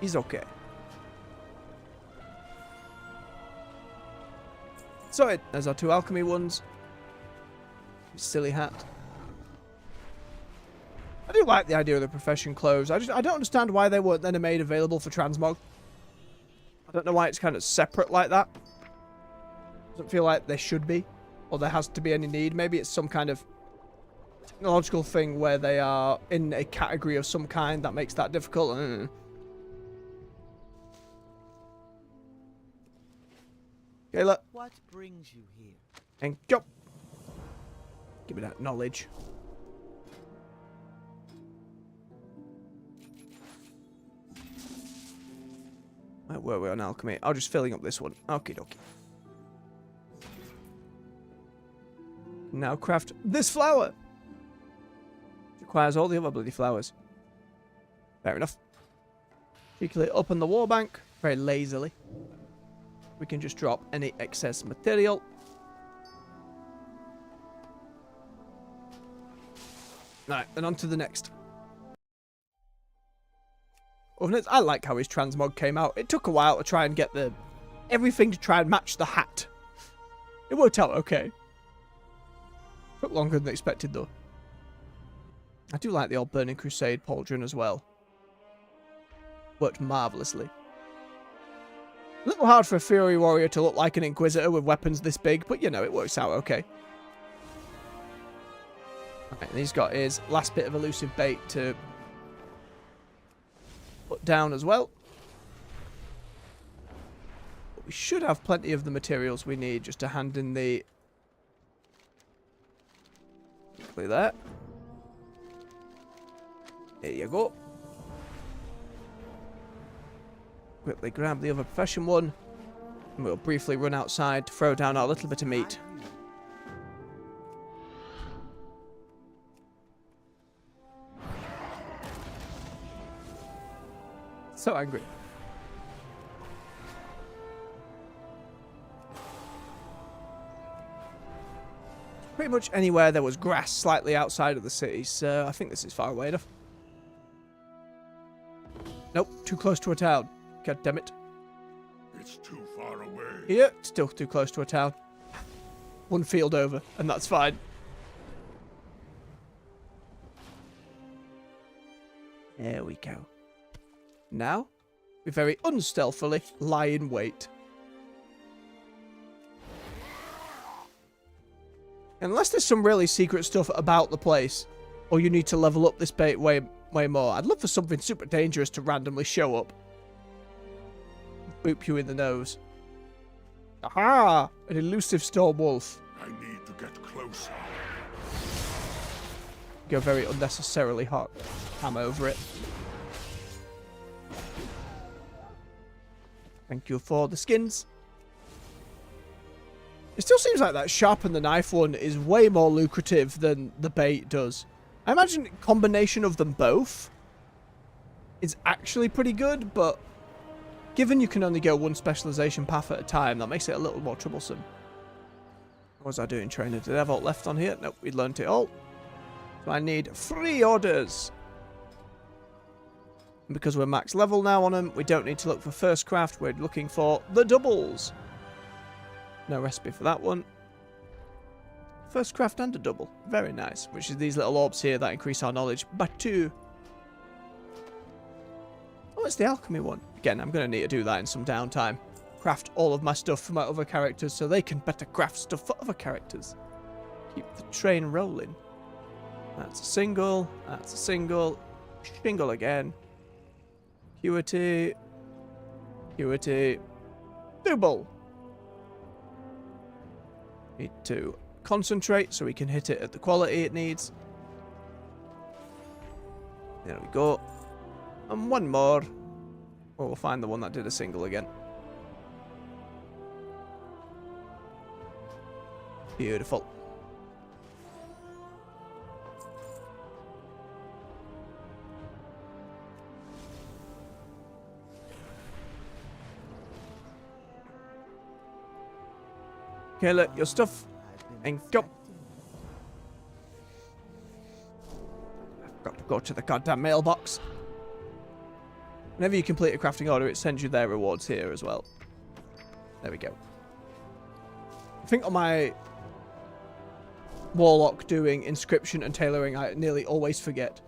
He's okay. So there's our 2 alchemy ones. Silly hat. I do like the idea of the profession clothes. I don't understand why they weren't then made available for transmog. I don't know why it's kind of separate like that. Doesn't feel like they should be. Or there has to be any need. Maybe it's some kind of technological thing where they are in a category of some kind that makes that difficult. Okay, look. What brings you here? And go. Give me that knowledge. Where were we on alchemy? Oh, just filling up this one. Okie dokie. Now craft this flower. Requires all the other bloody flowers. Fair enough. Cheekily up on the war bank. Very lazily. We can just drop any excess material. Right, and on to the next. I like how his transmog came out. It took a while to try and get everything to try and match the hat. It worked out okay. Took longer than expected though. I do like the old Burning Crusade pauldron as well. Worked marvellously. A little hard for a Fury Warrior to look like an Inquisitor with weapons this big, but you know, it works out okay. Right, and he's got his last bit of elusive bait to put down as well. But we should have plenty of the materials we need just to hand in the... Quickly there. There you go. Quickly grab the other profession one. And we'll briefly run outside to throw down our little bit of meat. So angry. Pretty much anywhere there was grass slightly outside of the city, so I think this is far away enough. Nope, too close to a town. God damn it. It's too far away. Yeah, still too close to a town. 1 field over, and that's fine. There we go. Now, we very unstealthily lie in wait. Unless there's some really secret stuff about the place, or you need to level up this bait way more, I'd love for something super dangerous to randomly show up. Boop you in the nose. Aha! An elusive storm wolf. I need to get closer. Go very unnecessarily hot. Ham over it. Thank you for the skins. It still seems like that sharpen the knife one is way more lucrative than the bait does. I imagine a combination of them both is actually pretty good, but given you can only go one specialization path at a time, that makes it a little more troublesome. What was I doing training? Did I have alt left on here? Nope, we learned it all. So I need 3 orders. And because we're max level now on them, we don't need to look for first craft. We're looking for the doubles. No recipe for that one. First craft and a double. Very nice. Which is these little orbs here that increase our knowledge by 2. Oh, it's the alchemy one. Again, I'm going to need to do that in some downtime. Craft all of my stuff for my other characters so they can better craft stuff for other characters. Keep the train rolling. That's a single. That's a single. Shingle again. Acuity. Acuity. Double. Need to concentrate so we can hit it at the quality it needs. There we go. And one more. Or we'll find the one that did a single again. Beautiful. Okay, look, your stuff. And go. I've got to go to the goddamn mailbox. Whenever you complete a crafting order, it sends you their rewards here as well. There we go. I think on my warlock doing inscription and tailoring, I nearly always forget.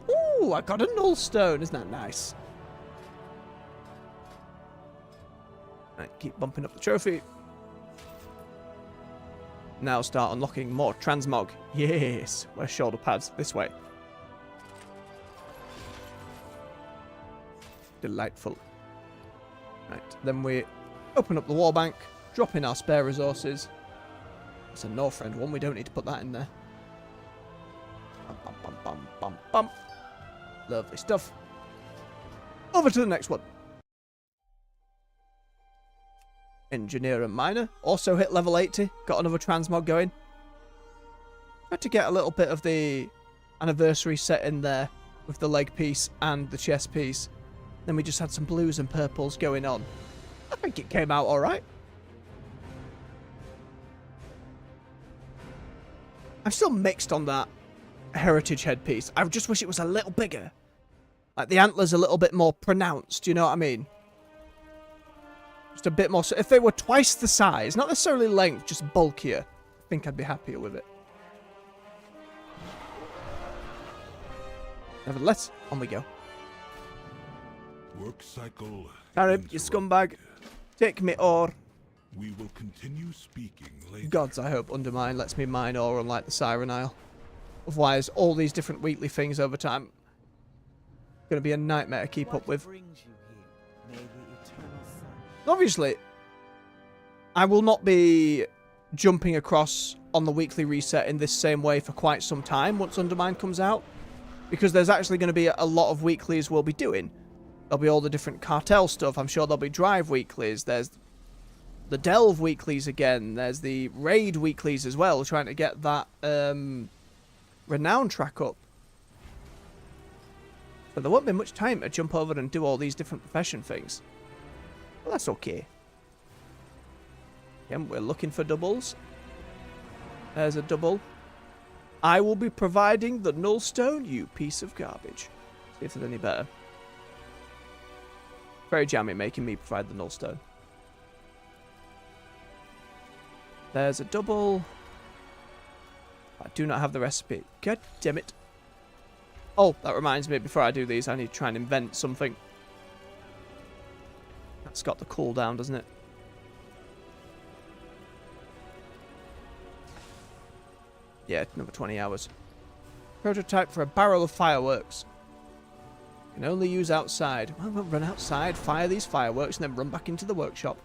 Ooh, I got a null stone. Isn't that nice? Right, keep bumping up the trophy. Now start unlocking more transmog. Yes. Where's shoulder pads? This way. Delightful. Right, then we open up the wall bank, drop in our spare resources. It's a Northrend one, we don't need to put that in there. Bum, bum, bum, bum, bum, bum. Lovely stuff. Over to the next one. Engineer and miner. Also hit level 80. Got another transmog going. Tried to get a little bit of the anniversary set in there with the leg piece and the chest piece. Then we just had some blues and purples going on. I think it came out alright. I'm still mixed on that heritage headpiece. I just wish it was a little bigger. Like the antlers a little bit more pronounced, you know what I mean? Just a bit more. So if they were twice the size, not necessarily length, just bulkier, I think I'd be happier with it. Nevertheless, on we go. Work cycle. Siren, you scumbag. Take me ore. We will continue speaking later. Gods, I hope Undermine lets me mine ore unlike the Siren Isle. Otherwise, all these different weekly things over time going to be a nightmare to keep up with. Obviously, I will not be jumping across on the weekly reset in this same way for quite some time once Undermine comes out, because there's actually going to be a lot of weeklies we'll be doing. There'll be all the different cartel stuff. I'm sure there'll be drive weeklies. There's the delve weeklies again. There's the raid weeklies as well, trying to get that renown track up. But there won't be much time to jump over and do all these different profession things. Well, that's okay. Again, we're looking for doubles. There's a double. I will be providing the nullstone, you piece of garbage. See if there's any better. Very jammy making me provide the nullstone. There's a double. I do not have the recipe. God damn it. Oh, that reminds me, before I do these, I need to try and invent something. That's got the cooldown, doesn't it? Yeah, another 20 hours. Prototype for a barrel of fireworks. Can only use outside. Well, we'll run outside, fire these fireworks, and then run back into the workshop.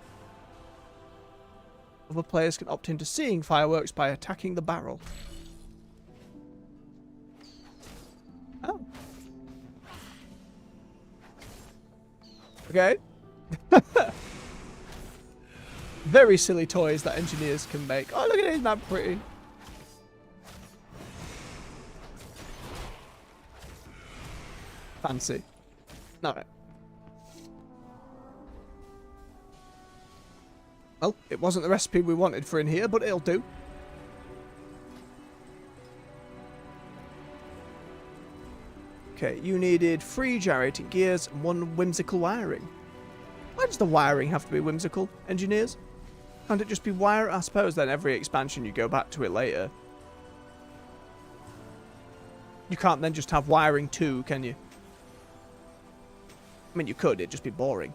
Other players can opt into seeing fireworks by attacking the barrel. Oh. Okay. Very silly toys that engineers can make. Oh, look at it, isn't that pretty? Fancy. Alright. Well, it wasn't the recipe we wanted for in here, but it'll do. Okay, you needed 3 gyrating gears and 1 whimsical wiring. Why does the wiring have to be whimsical, engineers? Can't it just be wire? I suppose then every expansion you go back to it later. You can't then just have wiring 2, can you? I mean, you could, it'd just be boring.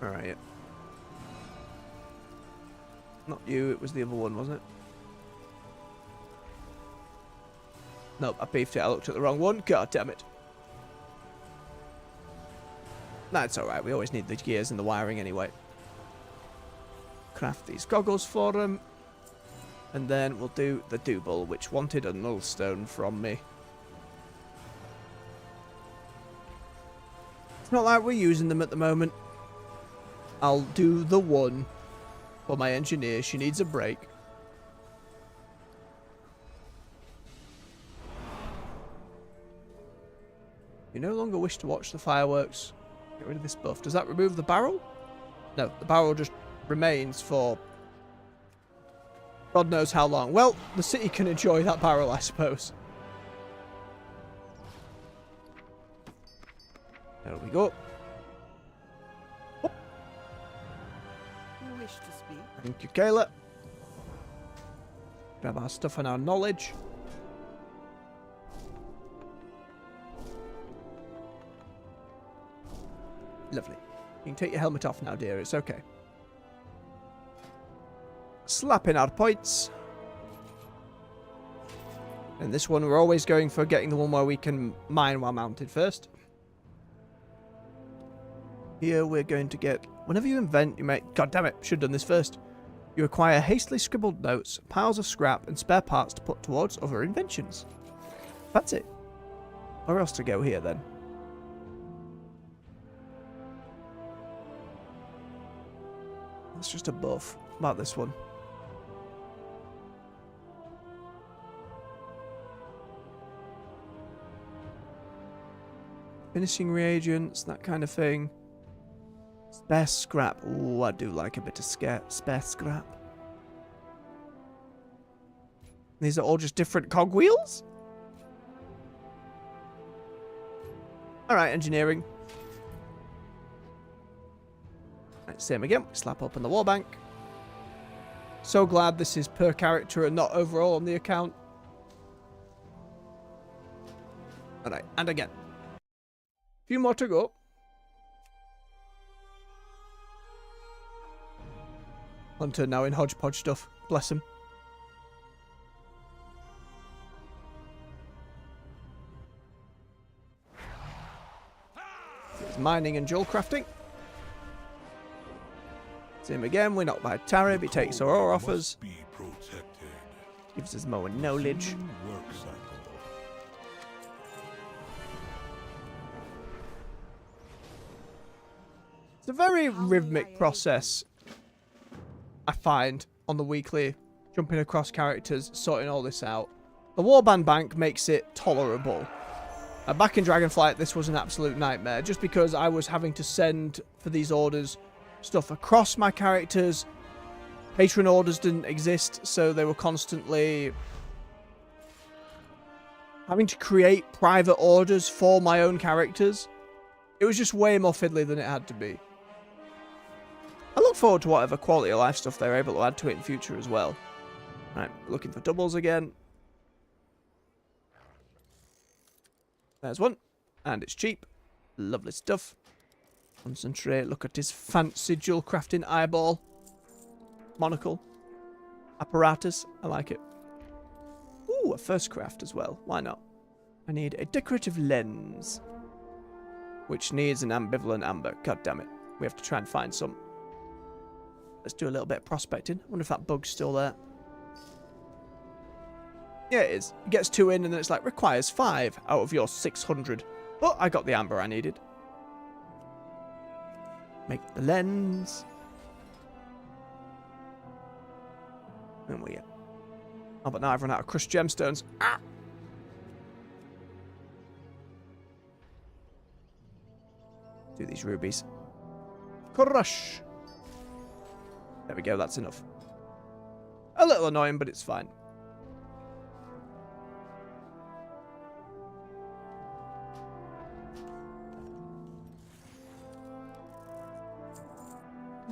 Alright. Not you, it was the other one, wasn't it? Nope, I beefed it. I looked at the wrong one. God damn it. That's alright. We always need the gears and the wiring anyway. Craft these goggles for them. And then we'll do the Double, which wanted a null stone from me. It's not like we're using them at the moment. I'll do the one for my engineer. She needs a break. You no longer wish to watch the fireworks. Get rid of this buff. Does that remove the barrel? No, the barrel just remains for God knows how long. Well, the city can enjoy that barrel, I suppose. There we go. Oh. You wish to speak? Thank you, Kayla. Grab our stuff and our knowledge. Lovely. You can take your helmet off now, dear. It's okay. Slapping our points. And this one, we're always going for getting the one where we can mine while mounted first. Here we're going to get... Whenever you invent, you make... God damn it, should have done this first. You acquire hastily scribbled notes, piles of scrap, and spare parts to put towards other inventions. That's it. Where else to go here, then? That's just a buff. What about this one? Finishing reagents, that kind of thing. Spare scrap. Ooh, I do like a bit of spare scrap. These are all just different cogwheels? Alright, engineering. Right, same again. Slap open the wall bank. So glad this is per character and not overall on the account. Alright, and again. Few more to go. Hunter now in hodgepodge stuff. Bless him. There's mining and jewel crafting. Same again. We're not by Tarib. He takes our ore off us. Gives us more knowledge. It's a very rhythmic process, I find, on the weekly. Jumping across characters, sorting all this out. The warband bank makes it tolerable. Back in Dragonflight, this was an absolute nightmare, just because I was having to send, for these orders, stuff across my characters. Patron orders didn't exist, so they were constantly having to create private orders for my own characters. It was just way more fiddly than it had to be. I look forward to whatever quality of life stuff they're able to add to it in future as well. Right, looking for doubles again. There's one. And it's cheap. Lovely stuff. Concentrate. Look at his fancy jewel crafting eyeball. Monocle. Apparatus. I like it. Ooh, a first craft as well. Why not? I need a decorative lens. Which needs an ambivalent amber. God damn it. We have to try and find some. Let's do a little bit of prospecting. I wonder if that bug's still there. Yeah, it is. It gets 2 in and then it's like, requires 5 out of your 600. But I got the amber I needed. Make the lens. And we... Oh, but now I've run out of crushed gemstones. Ah! Do these rubies. Crush! There we go, that's enough. A little annoying, but it's fine.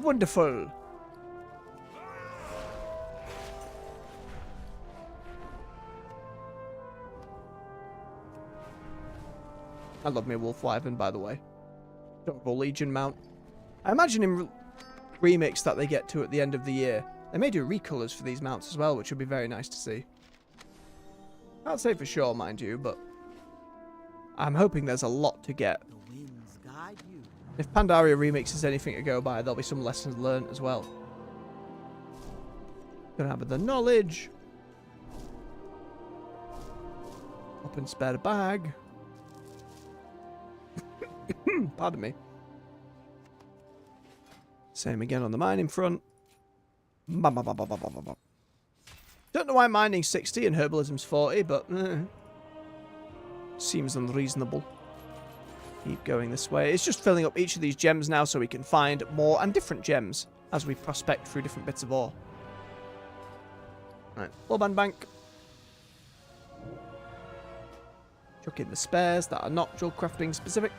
Wonderful. I love me a Wolf Wyvern, by the way. Adorable Legion mount. I imagine in remix that they get to at the end of the year, they may do recolors for these mounts as well, which would be very nice to see. Can't say for sure, mind you, but I'm hoping there's a lot to get. The winds guide you. If Pandaria remix is anything to go by, there'll be some lessons learned as well. Gonna have the knowledge. Up and spare the bag. Pardon me. Same again on the mining front. Don't know why mining's 60 and herbalism's 40, but seems unreasonable. Keep going this way. It's just filling up each of these gems now so we can find more and different gems as we prospect through different bits of ore. Right, Warband Bank. Chuck in the spares that are not drill crafting specific.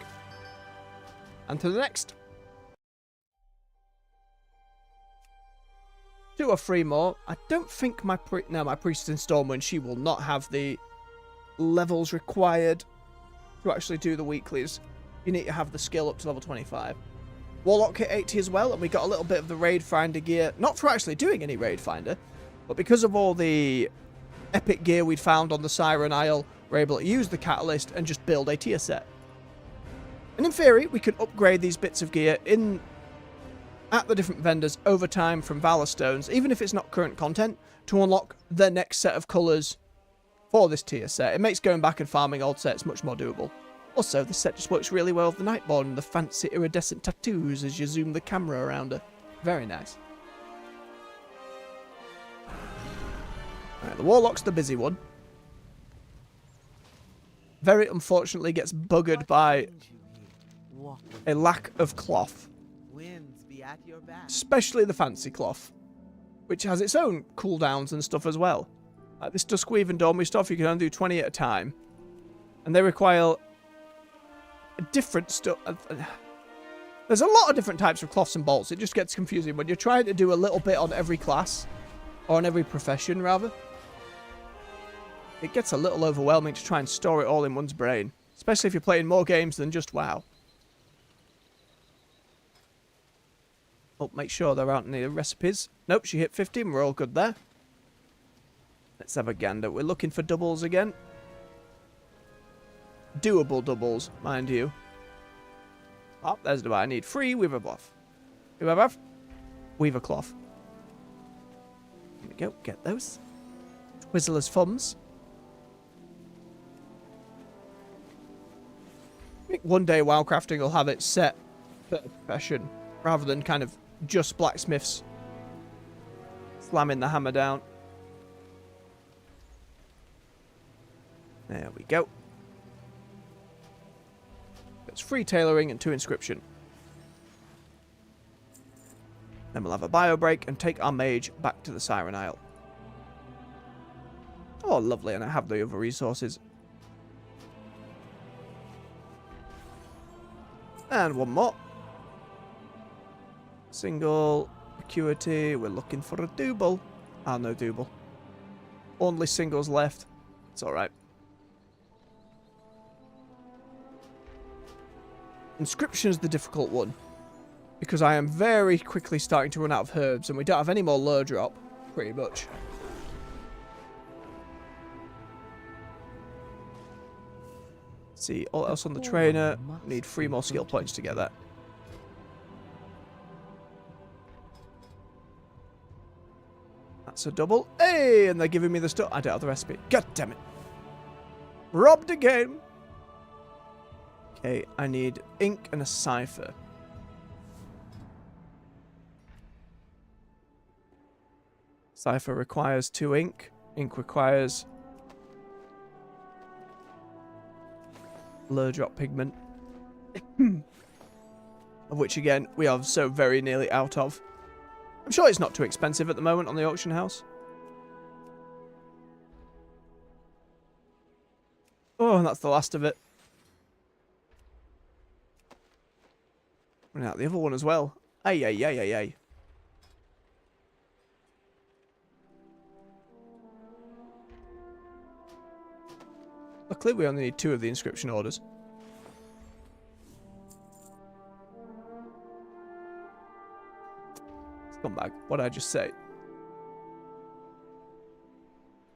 And to the next. 2 or 3 more. I don't think my priest in Stormwind, she will not have the levels required to actually do the weeklies. You need to have the skill up to level 25. Warlock hit 80 as well, and we got a little bit of the raid finder gear. Not for actually doing any raid finder, but because of all the epic gear we'd found on the Siren Isle, we're able to use the catalyst and just build a tier set. And in theory, we can upgrade these bits of gear at the different vendors over time from Valor Stones, even if it's not current content, to unlock the next set of colours for this tier set. It makes going back and farming old sets much more doable. Also, this set just works really well with the Nightborn and the fancy iridescent tattoos as you zoom the camera around her. Very nice. Alright, the Warlock's the busy one. Very unfortunately gets buggered by a lack of cloth. Winds be at your back. Especially the fancy cloth, which has its own cooldowns and stuff as well. Like this Duskweave and Dormy stuff, you can only do 20 at a time. And they require different stuff. There's a lot of different types of cloths and bolts. It just gets confusing when you're trying to do a little bit on every class, or on every profession, rather. It gets a little overwhelming to try and store it all in one's brain, especially if you're playing more games than just WoW. Oh, make sure there aren't any recipes. Nope, she hit 50 and we're all good there. Let's have a gander. We're looking for doubles again. Doable doubles, mind you. Oh, there's the I need 3 Weaver Cloth. Weaver Cloth. Here we go, get those. Twizzler's Thumbs. I think one day WoW crafting will have it set for a profession, rather than kind of just blacksmiths slamming the hammer down. There we go. That's 3 tailoring and 2 inscription. Then we'll have a bio break and take our mage back to the Siren Isle. Oh, lovely, and I have the other resources. And one more. Single, acuity, we're looking for a double. Ah, no double. Only singles left. It's alright. Inscription's the difficult one, because I am very quickly starting to run out of herbs, and we don't have any more lure drop, pretty much. Let's see, all else on the trainer. Need 3 more skill points to get that. That's a double. Hey, and they're giving me the stuff. I don't have the recipe. God damn it. Robbed again. Okay, I need ink and a cipher. Cipher requires 2 ink. Ink requires lure drop pigment. Of which, again, we are so very nearly out of. I'm sure it's not too expensive at the moment on the auction house. Oh, and that's the last of it. Running out the other one as well. Ay, ay, ay, ay, ay. Luckily, we only need 2 of the inscription orders. Scumbag. What did I just say?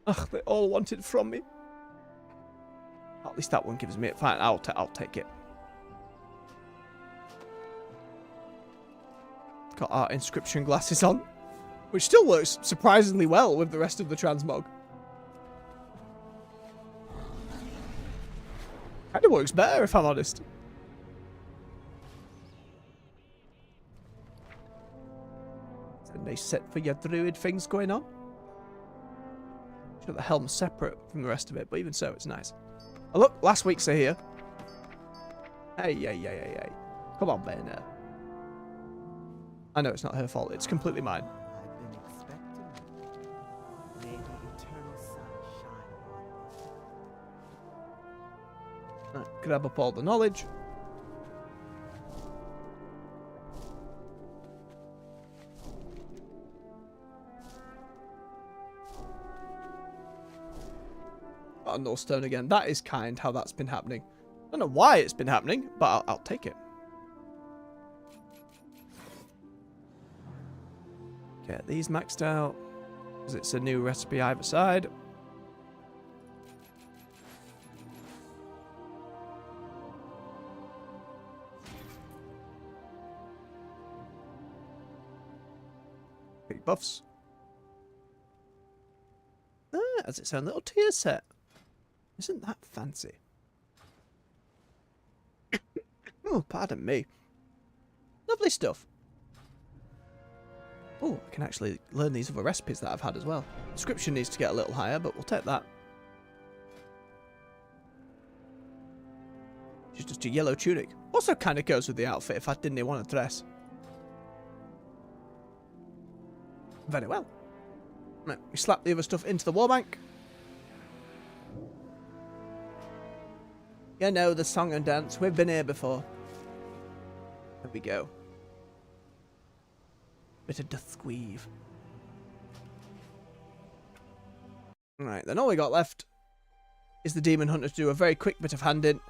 Ugh, they all want it from me. At least that one gives me it. Fine, I'll take it. Got our inscription glasses on, which still works surprisingly well with the rest of the transmog. Kind of works better, if I'm honest. It's a nice set for your druid things going on. Sure, the helm's separate from the rest of it, but even so, it's nice. Oh, look, last week's are here. Hey, hey, hey, hey, hey. Come on, Bayonetta. I know it's not her fault. It's completely mine. I've been expecting you. May the eternal sun shine on you. Right, grab up all the knowledge. Oh, no stone again. That is kind how that's been happening. I don't know why it's been happening, but I'll take it. Get these maxed out, because it's a new recipe either side. Big buffs. Ah, it has its own little tier set. Isn't that fancy? Oh, pardon me. Lovely stuff. Oh, I can actually learn these other recipes that I've had as well. Description needs to get a little higher, but we'll take that. She's just a yellow tunic. Also kind of goes with the outfit if I didn't want to dress. Very well. Right, we slap the other stuff into the warbank. You know, the song and dance. We've been here before. There we go. Bit of death squeeve. Right, then all we got left is the demon hunter to do a very quick bit of handing.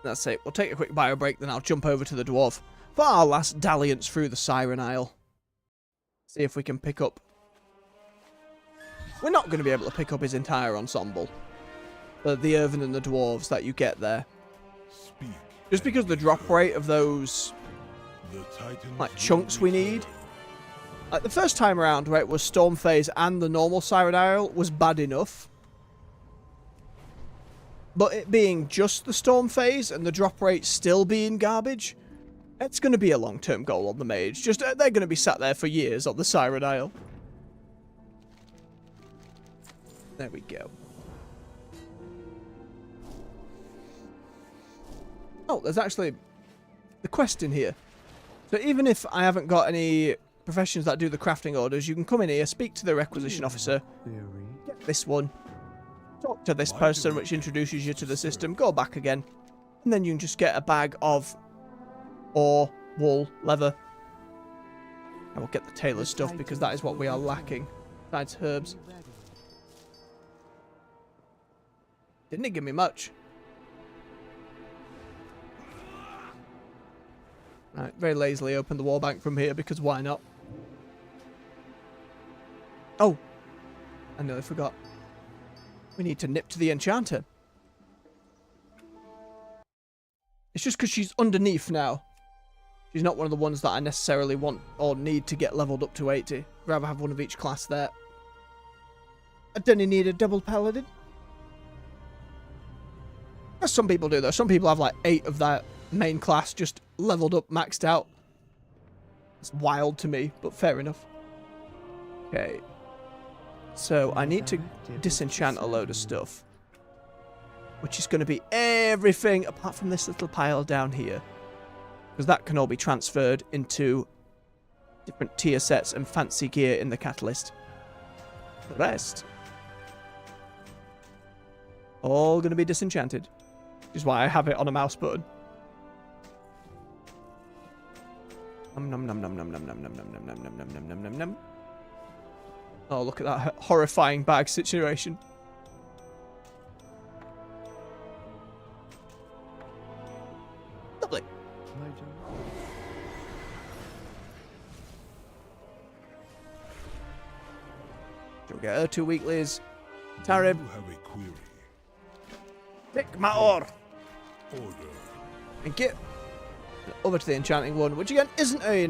That's it. We'll take a quick bio break, then I'll jump over to the dwarf for our last dalliance through the Siren Isle. See if we can pick up. We're not going to be able to pick up his entire ensemble. The Earthen and the dwarves that you get there. Speak. Just because the drop rate of those The Titans like chunks we need. Like the first time around where it was Storm Phase and the normal Siren Isle was bad enough. But it being just the Storm Phase and the drop rate still being garbage, it's going to be a long-term goal on the mage. Just they're going to be sat there for years on the Siren Isle. There we go. Oh, there's actually the quest in here. So even if I haven't got any professions that do the crafting orders, you can come in here, speak to the requisition officer, get this one, talk to this person which introduces you to the system, go back again, and then you can just get a bag of ore, wool, leather. I will get the tailor's stuff because that is what we are lacking, besides herbs. Didn't it give me much? Right, very lazily open the wallbank from here because why not? Oh, I nearly forgot. We need to nip to the enchanter. It's just because she's underneath now. She's not one of the ones that I necessarily want or need to get leveled up to 80. I'd rather have one of each class there. I don't need a double paladin. As some people do though. Some people have like 8 of that main class just leveled up, maxed out. It's wild to me, but fair enough. Okay. So I need to disenchant a load of stuff. Which is going to be everything apart from this little pile down here. Because that can all be transferred into different tier sets and fancy gear in the catalyst. The rest, all going to be disenchanted. Which is why I have it on a mouse button. Nom nom nom nom nom nom nom nom nom nom nom nom nom nom nom nom. Oh, look at that horrifying bag situation. Lovely. Shall we get her 2 weeklies? Tarib. You have a query. Take my ore. Order. Thank you. Over to the enchanting one, which again isn't a...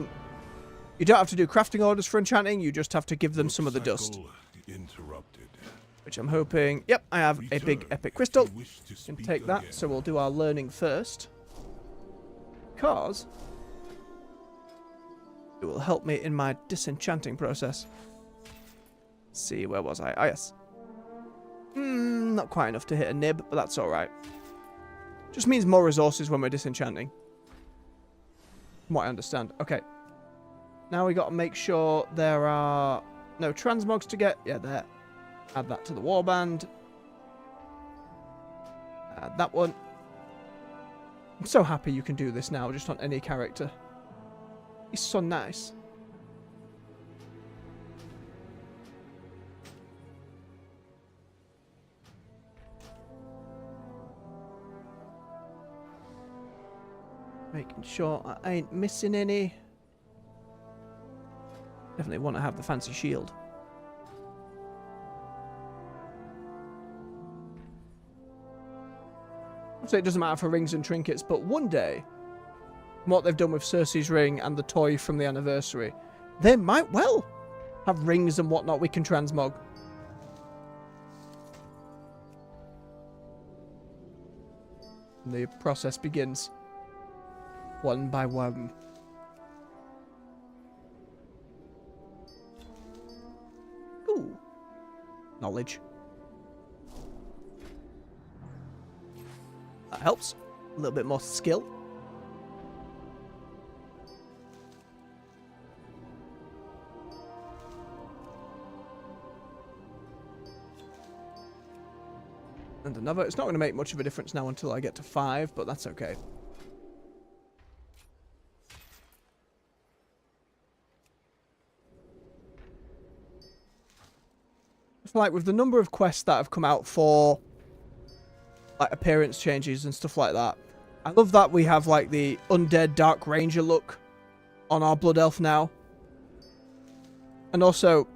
You don't have to do crafting orders for enchanting, you just have to give them some of the dust. Cycle interrupted. Which I'm hoping... Yep, I have a big Return epic if crystal. you wish to Can speak take that, again. so we'll do our learning first. Because... it will help me in my disenchanting process. Let's see, where was I? Ah, yes. Not quite enough to hit a nib, but that's alright. Just means more resources when we're disenchanting. From what I understand. Okay. Now we got to make sure there are no transmogs to get. Yeah, there. Add that to the warband. Add that one. I'm so happy you can do this now, just on any character. It's so nice. Making sure I ain't missing any. Definitely want to have the fancy shield. So it doesn't matter for rings and trinkets, but one day, what they've done with Cersei's ring and the toy from the anniversary, they might well have rings and whatnot we can transmog. And the process begins. One by one. Ooh. Knowledge. That helps. A little bit more skill. And another. It's not going to make much of a difference now until I get to 5, but that's okay. Like with the number of quests that have come out for like appearance changes and stuff like that, I love that we have like the undead dark ranger look on our blood elf now. And also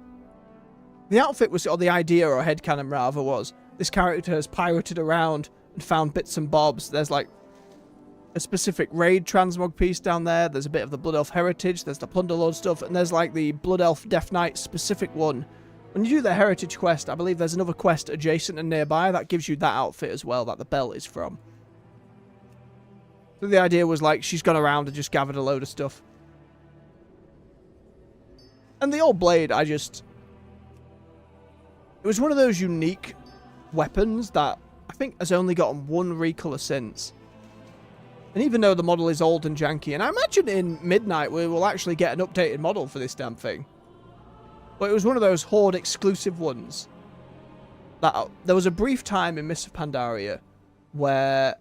the outfit was, or the idea or headcanon rather, was this character has pirated around and found bits and bobs. There's like a specific raid transmog piece down there, there's a bit of the blood elf heritage, there's the plunderlord stuff, and there's like the blood elf death knight specific one. When you do the heritage quest, I believe there's another quest adjacent and nearby that gives you that outfit as well, that the belt is from. So the idea was like, she's gone around and just gathered a load of stuff. And the old blade, it was one of those unique weapons that I think has only gotten one recolor since. And even though the model is old and janky, and I imagine in Midnight we will actually get an updated model for this damn thing. But it was one of those Horde exclusive ones. That there was a brief time in Mists of Pandaria where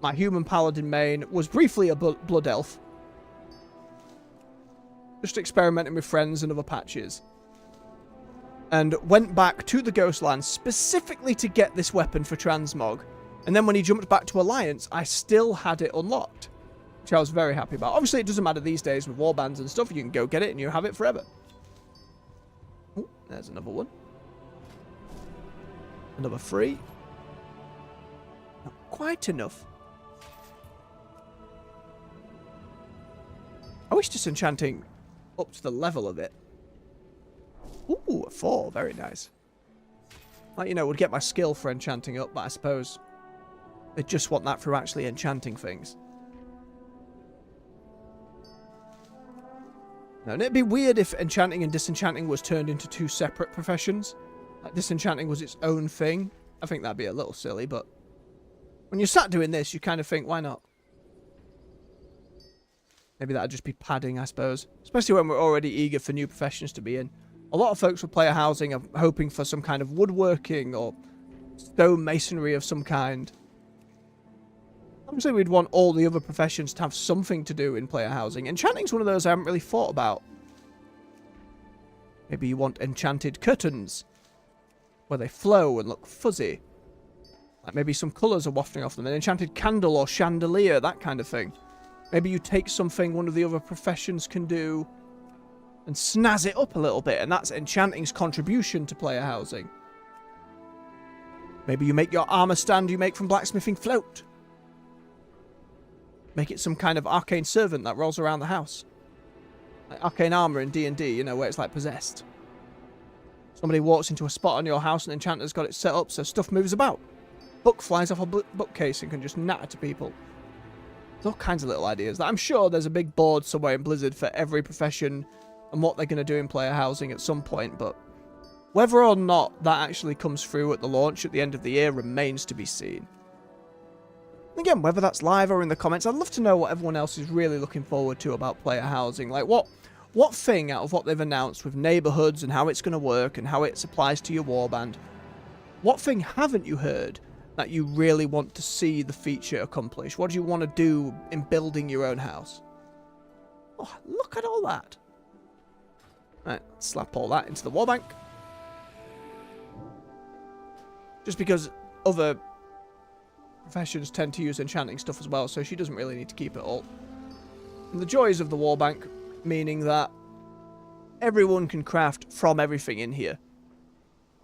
my human paladin main was briefly a blood elf. Just experimenting with friends and other patches. And went back to the Ghostlands specifically to get this weapon for transmog. And then when he jumped back to Alliance, I still had it unlocked. Which I was very happy about. Obviously it doesn't matter these days with warbands and stuff. You can go get it and you have it forever. Ooh, there's another one. Another 3. Not quite enough. I wish disenchanting up to the level of it. Ooh, a 4. Very nice. Like, you know, would get my skill for enchanting up, but I suppose they just want that through actually enchanting things. Now, and it'd be weird if enchanting and disenchanting was turned into 2 separate professions. Like, disenchanting was its own thing. I think that'd be a little silly, but when you're sat doing this, you kind of think, why not? Maybe that'd just be padding, I suppose. Especially when we're already eager for new professions to be in. A lot of folks with player housing are hoping for some kind of woodworking or stone masonry of some kind. Obviously, we'd want all the other professions to have something to do in player housing. Enchanting's one of those I haven't really thought about. Maybe you want enchanted curtains, where they flow and look fuzzy. Like maybe some colours are wafting off them. An enchanted candle or chandelier, that kind of thing. Maybe you take something one of the other professions can do and snazz it up a little bit, and that's enchanting's contribution to player housing. Maybe you make your armour stand you make from blacksmithing float. Make it some kind of arcane servant that rolls around the house. Like arcane armour in D&D, you know, where it's like possessed. Somebody walks into a spot on your house and enchanter's got it set up so stuff moves about. Book flies off a bookcase and can just natter to people. There's all kinds of little ideas. I'm sure there's a big board somewhere in Blizzard for every profession and what they're going to do in player housing at some point, but whether or not that actually comes through at the launch at the end of the year remains to be seen. Again, whether that's live or in the comments, I'd love to know what everyone else is really looking forward to about player housing. Like, what thing out of what they've announced with neighbourhoods and how it's going to work and how it applies to your warband, what thing haven't you heard that you really want to see the feature accomplish? What do you want to do in building your own house? Oh, look at all that. Right, slap all that into the warbank. Just because other professions tend to use enchanting stuff as well, so she doesn't really need to keep it all. And the joys of the warbank, meaning that everyone can craft from everything in here.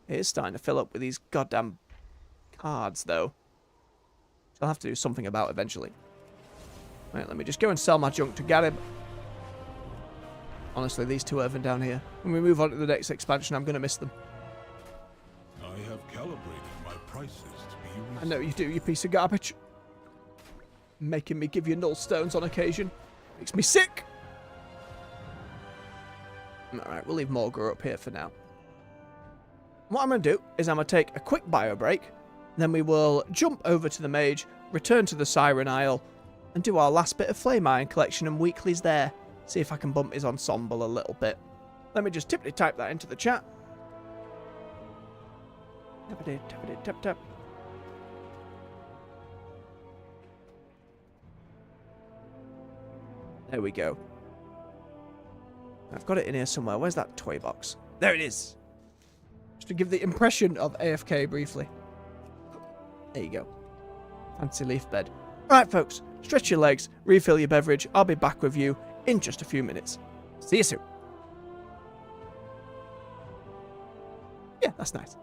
It is starting to fill up with these goddamn cards, though. I'll have to do something about eventually. Right, let me just go and sell my junk to Garib. Honestly, these two Irvin down here. When we move on to the next expansion, I'm going to miss them. I have calibrated my prices to be I know you do, you piece of garbage. Making me give you null stones on occasion. Makes me sick. Alright, we'll leave Morgur up here for now. What I'm going to do is I'm going to take a quick bio break. Then we will jump over to the mage, return to the Siren Isle, and do our last bit of Flame Iron collection and weeklies there. See if I can bump his ensemble a little bit. Let me just tippity type that into the chat. Tappity, tappity, tap, tap. There we go. I've got it in here somewhere. Where's that toy box? There it is. Just to give the impression of AFK briefly. There you go. Fancy leaf bed. Alright, folks. Stretch your legs, refill your beverage. I'll be back with you in just a few minutes. See you soon. Yeah, that's nice.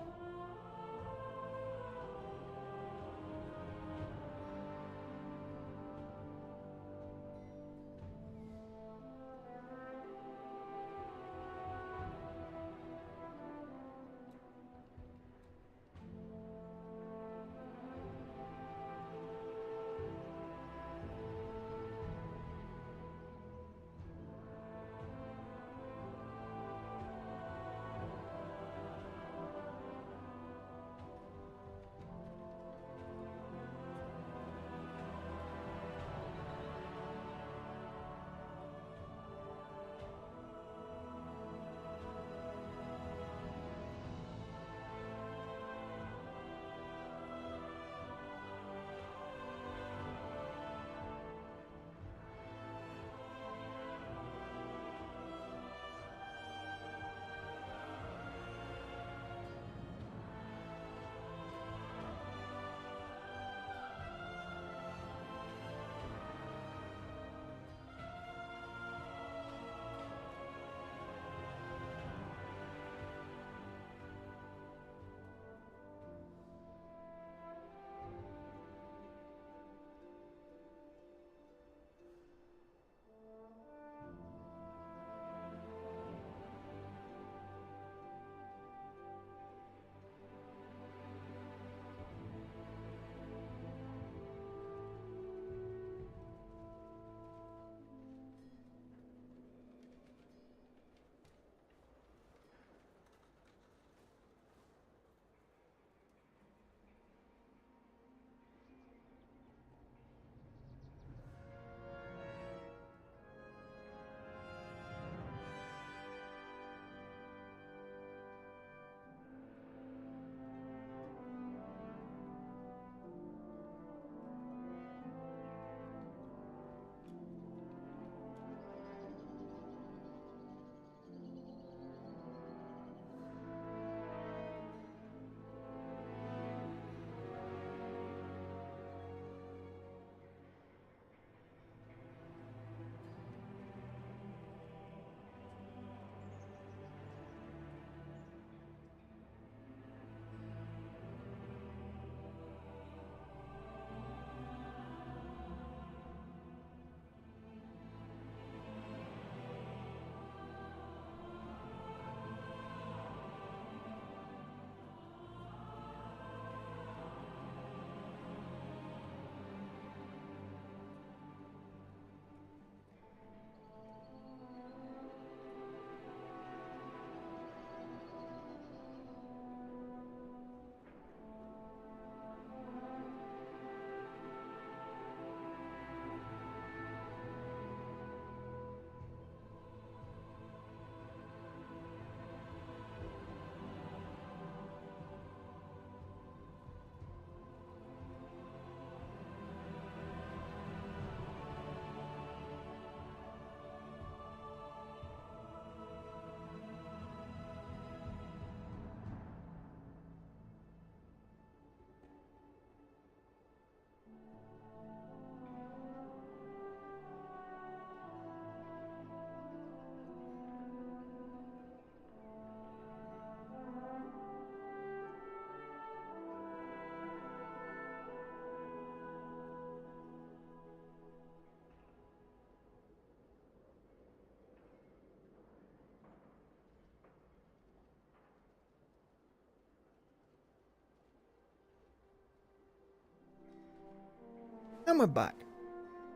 And we're back.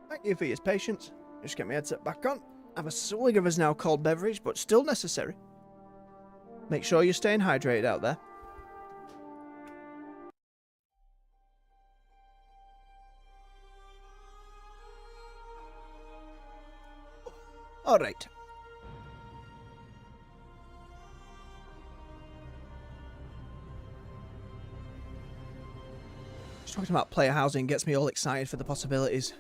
Thank you for your patience. Just get my headset back on. Have a swig of his now cold beverage, but still necessary. Make sure you're staying hydrated out there. Alright. Just talking about player housing gets me all excited for the possibilities.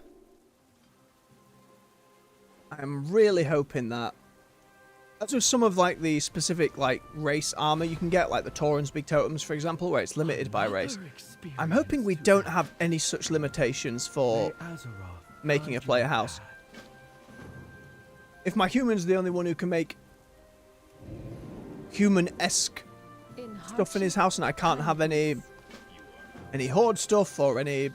I'm really hoping that, as with some of like the specific like race armor you can get, like the Tauren's big totems for example, where it's limited by race, I'm hoping we don't have any such limitations for making a player house. If my human's the only one who can make human-esque stuff in his house and I can't have any horde stuff or any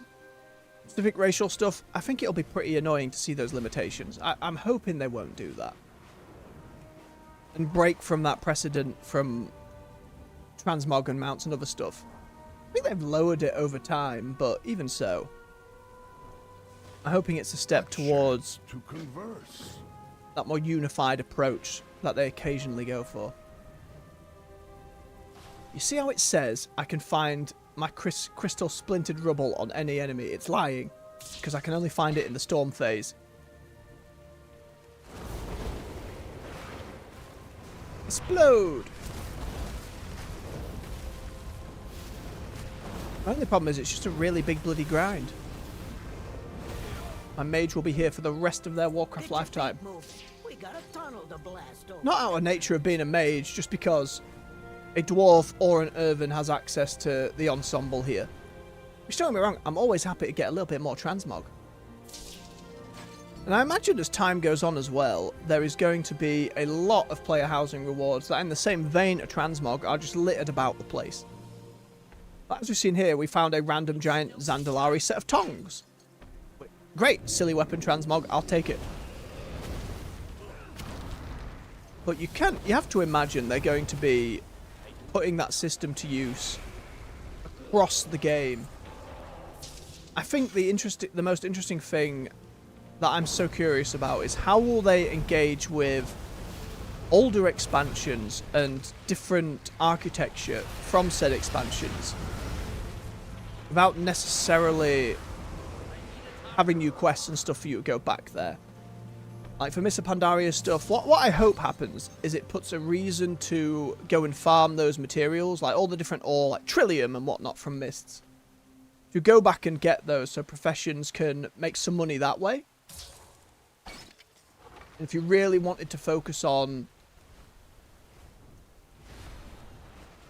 specific racial stuff, I think it'll be pretty annoying to see those limitations. I'm hoping they won't do that. And break from that precedent from transmog and mounts and other stuff. I think they've lowered it over time, but even so, I'm hoping it's a step towards to converse. That more unified approach that they occasionally go for. You see how it says I can find my crystal splintered rubble on any enemy? It's lying, because I can only find it in the storm phase. Explode! My only problem is it's just a really big bloody grind. My mage will be here for the rest of their Warcraft lifetime. We got a tunnel to blast over. Not out of nature of being a mage, just because a dwarf or an Irvin has access to the ensemble here. Which, don't get me wrong, I'm always happy to get a little bit more transmog. And I imagine as time goes on as well, there is going to be a lot of player housing rewards that in the same vein of transmog are just littered about the place. As we've seen here, we found a random giant Zandalari set of tongs. Great, silly weapon transmog, I'll take it. But you have to imagine they're going to be putting that system to use across the game. I think the most interesting thing that I'm so curious about is how will they engage with older expansions and different architecture from said expansions without necessarily having new quests and stuff for you to go back there. Like for Mists of Pandaria stuff, what I hope happens is it puts a reason to go and farm those materials, like all the different ore, like Trillium and whatnot from Mists. To go back and get those so professions can make some money that way. And if you really wanted to focus on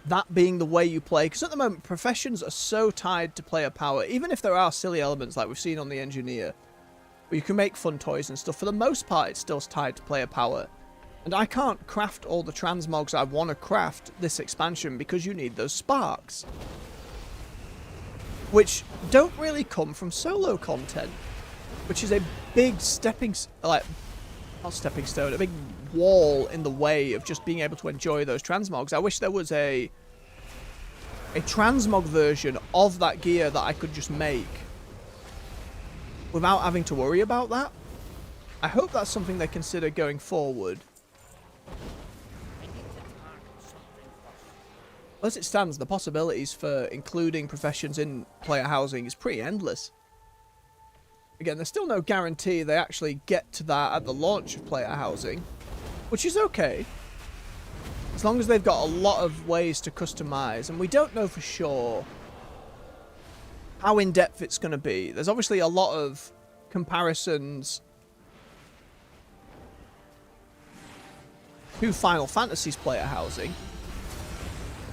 that being the way you play, because at the moment professions are so tied to player power, even if there are silly elements like we've seen on the Engineer, where you can make fun toys and stuff, for the most part it's still tied to player power. And I can't craft all the transmogs I want to craft this expansion because you need those sparks. Which don't really come from solo content. Which is a big a big wall in the way of just being able to enjoy those transmogs. I wish there was a transmog version of that gear that I could just make without having to worry about that. I hope that's something they consider going forward. As it stands, the possibilities for including professions in player housing is pretty endless. Again, there's still no guarantee they actually get to that at the launch of player housing, which is okay, as long as they've got a lot of ways to customize, and we don't know for sure how in-depth it's going to be. There's obviously a lot of comparisons to Final Fantasy's player housing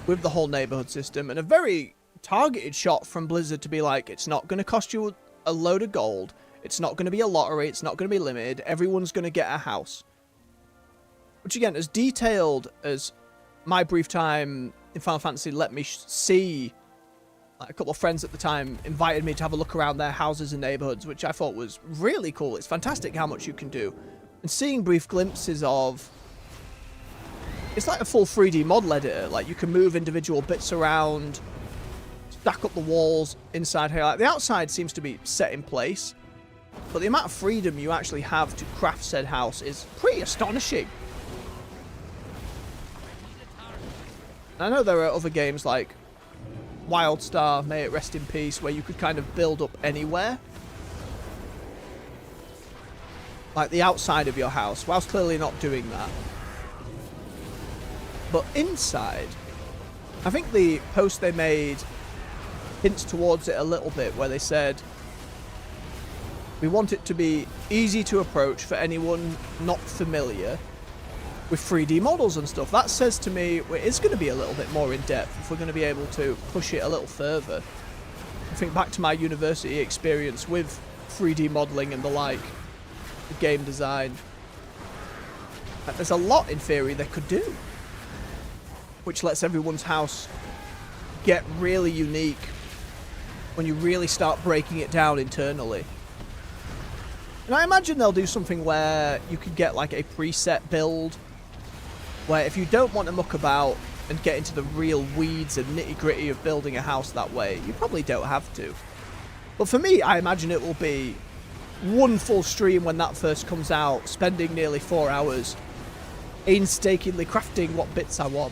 with the whole neighborhood system, and a very targeted shot from Blizzard to be like, it's not going to cost you a load of gold, it's not going to be a lottery, it's not going to be limited, everyone's going to get a house. Which again, as detailed as my brief time in Final Fantasy let me see, like a couple of friends at the time invited me to have a look around their houses and neighborhoods, which I thought was really cool. It's fantastic how much you can do. And seeing brief glimpses of, it's like a full 3D model editor, like you can move individual bits around, stack up the walls inside here. Like, the outside seems to be set in place, but the amount of freedom you actually have to craft said house is pretty astonishing. I know there are other games like WildStar, may it rest in peace, where you could kind of build up anywhere. Like the outside of your house, whilst clearly not doing that. But inside, I think the post they made hints towards it a little bit, where they said, we want it to be easy to approach for anyone not familiar with 3D models and stuff. That says to me it's going to be a little bit more in depth if we're going to be able to push it a little further. I think back to my university experience with 3D modeling and the like, the game design. There's a lot in theory they could do, which lets everyone's house get really unique when you really start breaking it down internally. And I imagine they'll do something where you could get like a preset build, where if you don't want to muck about and get into the real weeds and nitty-gritty of building a house that way, you probably don't have to. But for me, I imagine it will be one full stream when that first comes out, spending nearly 4 hours painstakingly crafting what bits I want.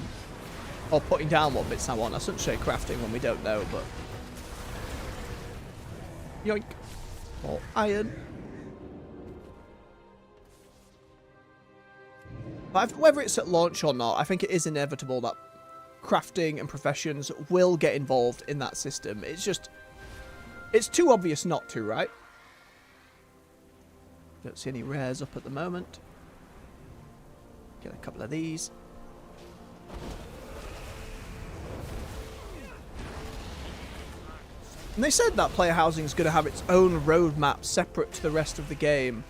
Or putting down what bits I want. I shouldn't say crafting when we don't know, but... Yoink. Or iron. But whether it's at launch or not, I think it is inevitable that crafting and professions will get involved in that system. It's just... it's too obvious not to, right? Don't see any rares up at the moment. Get a couple of these. And they said that player housing is going to have its own roadmap separate to the rest of the game.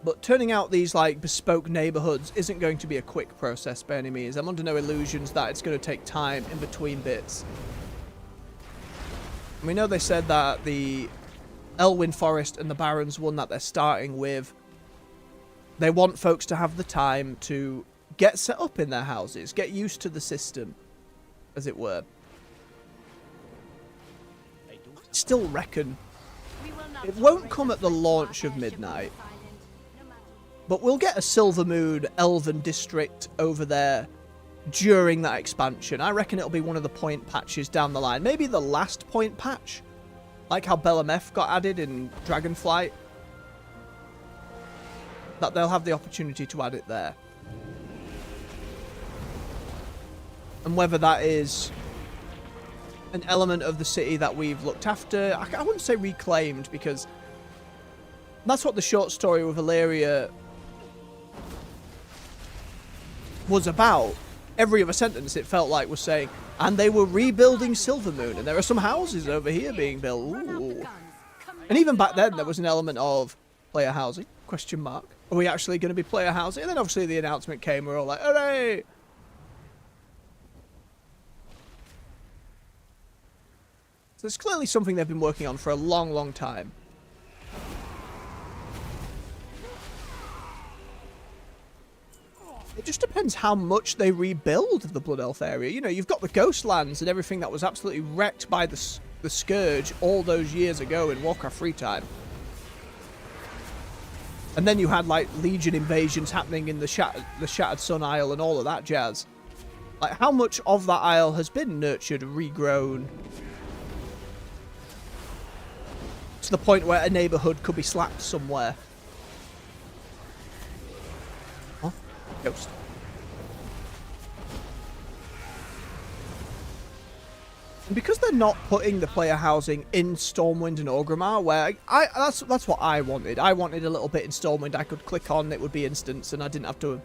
But turning out these like bespoke neighborhoods isn't going to be a quick process by any means. I'm under no illusions that it's going to take time in between bits. And we know they said that the Elwyn Forest and the Barrens one that they're starting with, they want folks to have the time to get set up in their houses, get used to the system, as it were. I still reckon it won't come at the launch of Midnight, but we'll get a Silvermoon Elven district over there during that expansion. I reckon it'll be one of the point patches down the line. Maybe the last point patch. Like how Belemeth got added in Dragonflight. That they'll have the opportunity to add it there. And whether that is an element of the city that we've looked after, I wouldn't say reclaimed, because that's what the short story with Valeria was about. Every other sentence it felt like was saying, and they were rebuilding Silvermoon, and there are some houses over here being built. Ooh. And even back then there was an element of player housing, question mark. Are we actually going to be player housing? And then obviously the announcement came, we're all like, hooray! So it's clearly something they've been working on for a long, long time. It just depends how much they rebuild the Blood Elf area. You know, you've got the Ghostlands and everything that was absolutely wrecked by the Scourge all those years ago in Warcraft Free Time. And then you had, like, Legion invasions happening in the Shattered Sun Isle and all of that jazz. Like, how much of that isle has been nurtured, regrown, to the point where a neighborhood could be slapped somewhere? Huh? Ghost. And because they're not putting the player housing in Stormwind and Orgrimmar, where that's what I wanted. I wanted a little bit in Stormwind I could click on, it would be instance, and I didn't have to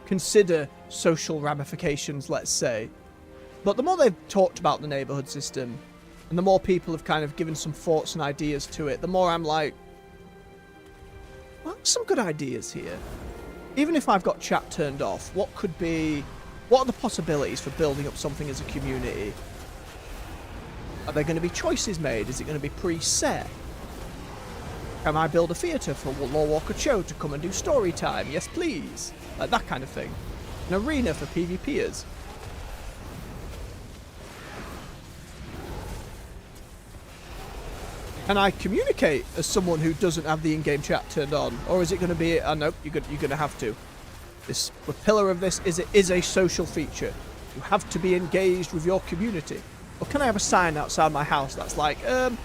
consider social ramifications, let's say. But the more they've talked about the neighborhood system, and the more people have kind of given some thoughts and ideas to it, the more I'm like, well, some good ideas here. Even if I've got chat turned off, what are the possibilities for building up something as a community? Are there going to be choices made? Is it going to be preset? Can I build a theatre for Lorewalker Cho to come and do story time? Yes, please. Like that kind of thing. An arena for PvPers. Can I communicate as someone who doesn't have the in-game chat turned on? Or is it going to be, nope, you're going to have to. The pillar of this is a social feature. You have to be engaged with your community. Or can I have a sign outside my house that's like, well,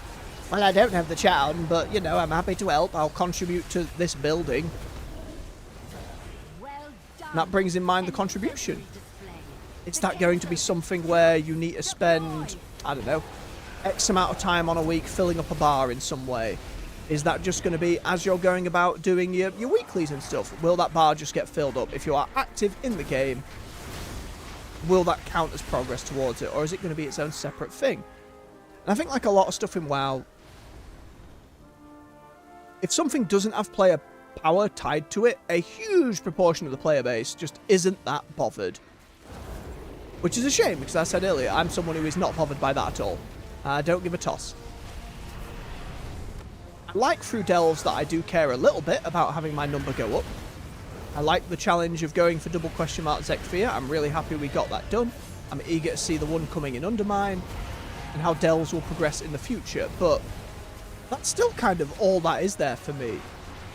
I don't have the chat on, but, you know, I'm happy to help. I'll contribute to this building. Well done. And that brings in mind the contribution. Is that going to be something where you need to spend, I don't know, X amount of time on a week filling up a bar in some way? Is that just going to be as you're going about doing your weeklies and stuff? Will that bar just get filled up? If you are active in the game, will that count as progress towards it? Or is it going to be its own separate thing? And I think like a lot of stuff in WoW, if something doesn't have player power tied to it, a huge proportion of the player base just isn't that bothered. Which is a shame, because as I said earlier, I'm someone who is not bothered by that at all. I don't give a toss. I like through delves that I do care a little bit about having my number go up. I like the challenge of going for double question mark Zekfia. I'm really happy we got that done. I'm eager to see the one coming in Undermine and how delves will progress in the future, but that's still kind of all that is there for me.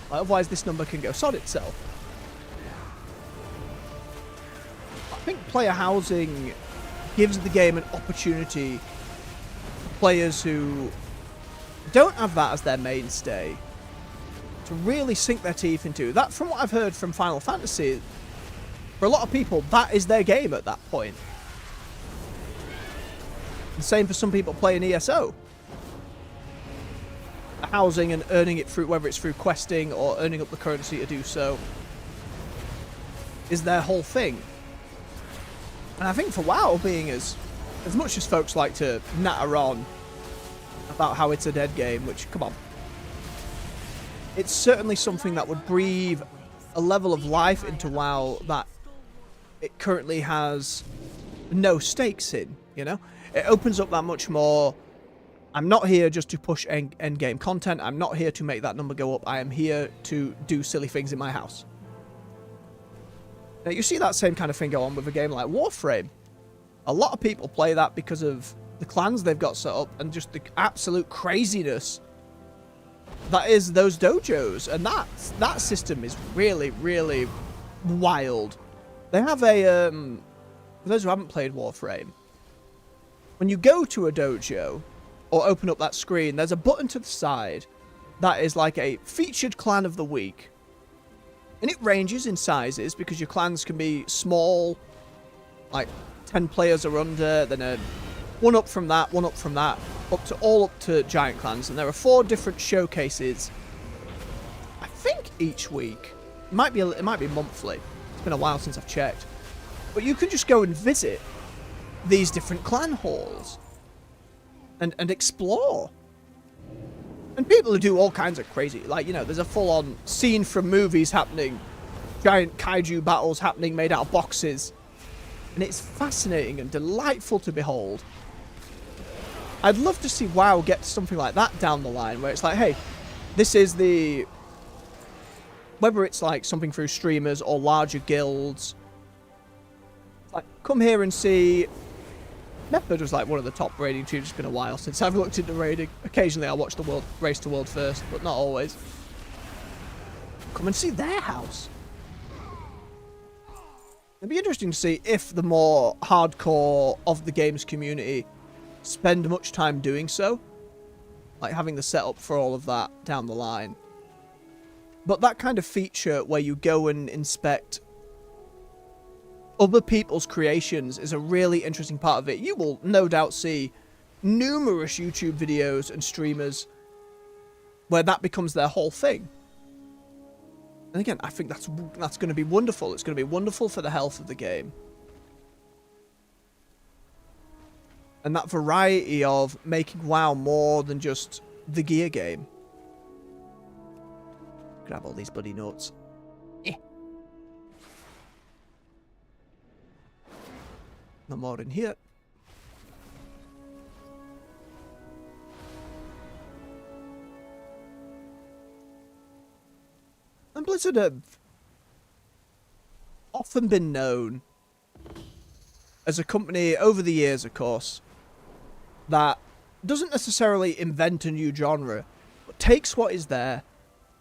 Like, otherwise this number can go sod itself. I think player housing gives the game an opportunity for players who don't have that as their mainstay to really sink their teeth into. That, from what I've heard from Final Fantasy, for a lot of people, that is their game at that point. The same for some people playing ESO. The housing and earning it through, whether it's through questing or earning up the currency to do so, is their whole thing. And I think for WoW, being as much as folks like to natter on about how it's a dead game, which, come on, it's certainly something that would breathe a level of life into WoW that it currently has no stakes in, you know? It opens up that much more. I'm not here just to push end game content. I'm not here to make that number go up. I am here to do silly things in my house. Now, you see that same kind of thing go on with a game like Warframe. A lot of people play that because of the clans they've got set up and just the absolute craziness that is those dojos. And that system is really, really wild. They have a, for those who haven't played Warframe, when you go to a dojo or open up that screen, there's a button to the side that is like a featured clan of the week. And it ranges in sizes because your clans can be small, like 10 players or under, then one up from that, up to giant clans. And there are 4 different showcases, I think, each week. It might be monthly. It's been a while since I've checked. But you can just go and visit these different clan halls and explore. And people who do all kinds of crazy, like, you know, there's a full-on scene from movies happening, giant kaiju battles happening made out of boxes. And it's fascinating and delightful to behold. I'd love to see WoW get something like that down the line, where it's like, hey, this is the... Whether it's like something through streamers or larger guilds, like, come here and see... Method was like one of the top raiding teams. It's been a while since I've looked into raiding. Occasionally I watch the world race to world first, but not always. Come and see their house. It'd be interesting to see if the more hardcore of the game's community spend much time doing so. Like having the setup for all of that down the line. But that kind of feature where you go and inspect other people's creations is a really interesting part of it. You will no doubt see numerous YouTube videos and streamers where that becomes their whole thing. And again, I think that's going to be wonderful. It's going to be wonderful for the health of the game. And that variety of making WoW more than just the gear game. Grab all these bloody notes. No more in here. And Blizzard have often been known as a company over the years, of course, that doesn't necessarily invent a new genre, but takes what is there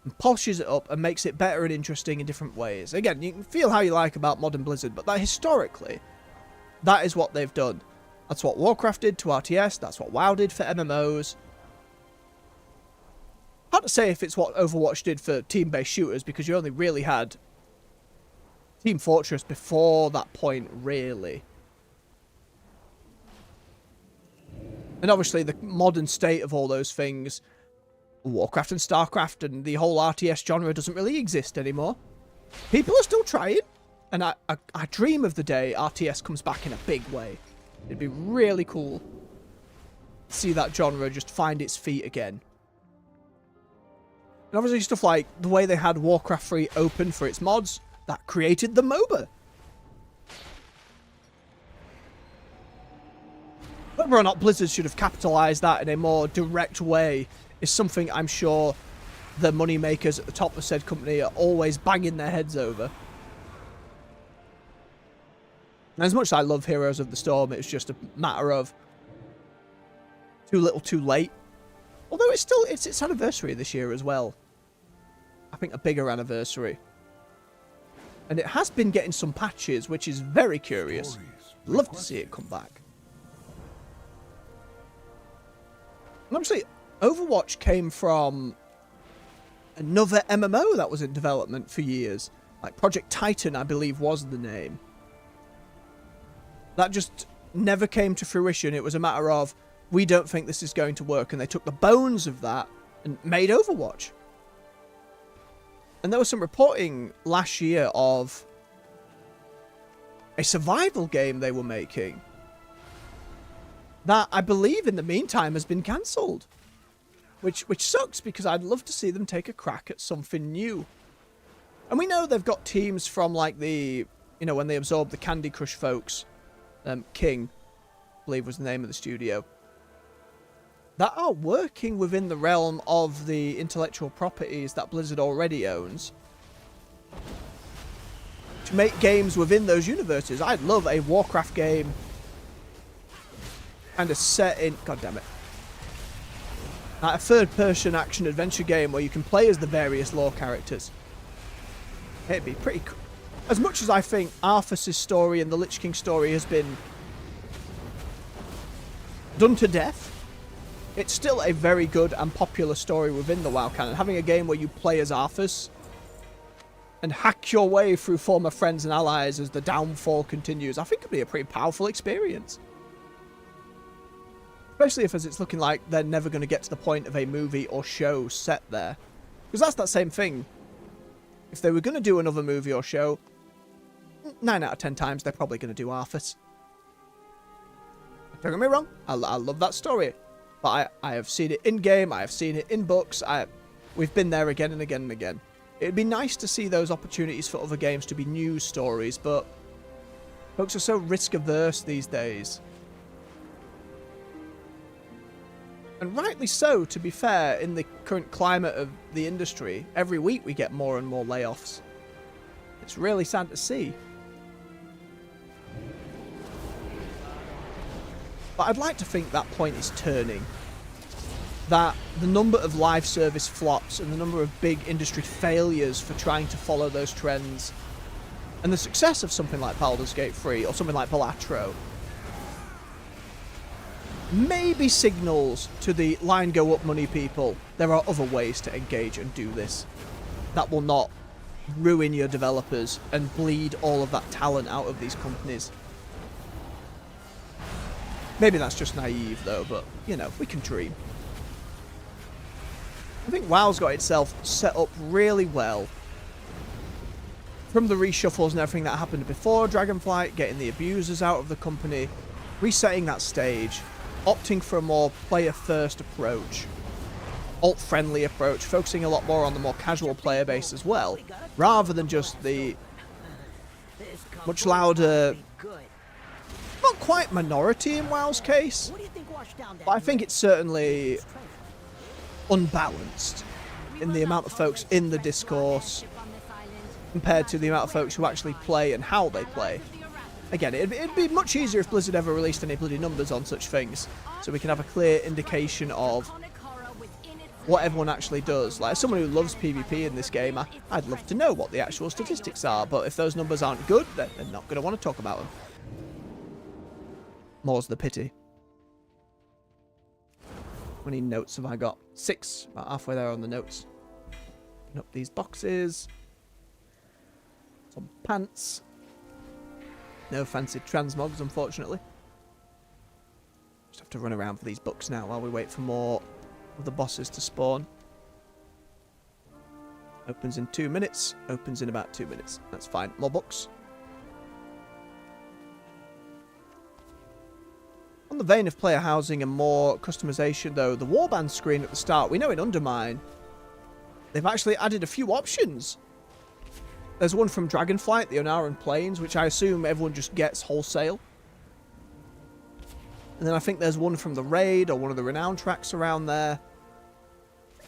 and polishes it up and makes it better and interesting in different ways. Again, you can feel how you like about modern Blizzard, but that historically, that is what they've done. That's what Warcraft did to RTS, that's what WoW did for MMOs. Hard to say if it's what Overwatch did for team-based shooters, because you only really had Team Fortress before that point, really. And obviously the modern state of all those things, Warcraft and StarCraft and the whole RTS genre doesn't really exist anymore. People are still trying, and I dream of the day RTS comes back in a big way. It'd be really cool to see that genre just find its feet again. And obviously stuff like the way they had Warcraft 3 open for its mods, that created the MOBA. Whether or not Blizzard should have capitalised that in a more direct way is something I'm sure the money makers at the top of said company are always banging their heads over. And as much as I love Heroes of the Storm, it's just a matter of too little too late. Although it's its anniversary this year as well. I think a bigger anniversary. And it has been getting some patches, which is very curious. Love to see it come back. And obviously, Overwatch came from another MMO that was in development for years. Like Project Titan, I believe, was the name. That just never came to fruition. It was a matter of, we don't think this is going to work. And they took the bones of that and made Overwatch. And there was some reporting last year of a survival game they were making that I believe in the meantime has been cancelled. Which sucks, because I'd love to see them take a crack at something new. And we know they've got teams from like the, you know, when they absorbed the Candy Crush folks, King, I believe was the name of the studio, that are working within the realm of the intellectual properties that Blizzard already owns to make games within those universes. I'd love a Warcraft game kind of set in, god damn it, like a third-person action-adventure game where you can play as the various lore characters. It'd be pretty cool. As much as I think Arthas' story and the Lich King story has been done to death, it's still a very good and popular story within the WoW canon. Having a game where you play as Arthas and hack your way through former friends and allies as the downfall continues, I think it'd be a pretty powerful experience. Especially if as it's looking like they're never going to get to the point of a movie or show set there. Because that's that same thing. If they were going to do another movie or show, 9 out of 10 times they're probably going to do Arthas. Don't get me wrong, I love that story. But I have seen it in-game, I have seen it in books, we've been there again and again and again. It'd be nice to see those opportunities for other games to be news stories, but folks are so risk-averse these days. And rightly so, to be fair, in the current climate of the industry. Every week we get more and more layoffs. It's really sad to see. But I'd like to think that point is turning. That the number of live service flops and the number of big industry failures for trying to follow those trends, and the success of something like Baldur's Gate 3 or something like Balatro, maybe signals to the line go up money people, there are other ways to engage and do this that will not ruin your developers and bleed all of that talent out of these companies. Maybe that's just naive though, but you know, we can dream. I think WoW's got itself set up really well. From the reshuffles and everything that happened before Dragonflight, getting the abusers out of the company, resetting that stage, opting for a more player-first approach, alt-friendly approach, focusing a lot more on the more casual player base as well, rather than just the much louder, not quite minority in WoW's case, but I think it's certainly unbalanced in the amount of folks in the discourse compared to the amount of folks who actually play and how they play. Again, it'd be much easier if Blizzard ever released any bloody numbers on such things, so we can have a clear indication of what everyone actually does. Like, as someone who loves PvP in this game, I'd love to know what the actual statistics are, but if those numbers aren't good, then they're not going to want to talk about them. More's the pity. How many notes have I got? 6. About halfway there on the notes. Open up these boxes. Some pants. No fancy transmogs, unfortunately. Just have to run around for these books now while we wait for more of the bosses to spawn. Opens in 2 minutes. Opens in about 2 minutes. That's fine. More books. On the vein of player housing and more customization, though, the warband screen at the start, we know in Undermine, they've actually added a few options. There's one from Dragonflight, the Onaran Plains, which I assume everyone just gets wholesale. And then I think there's one from the Raid, or one of the Renown tracks around there.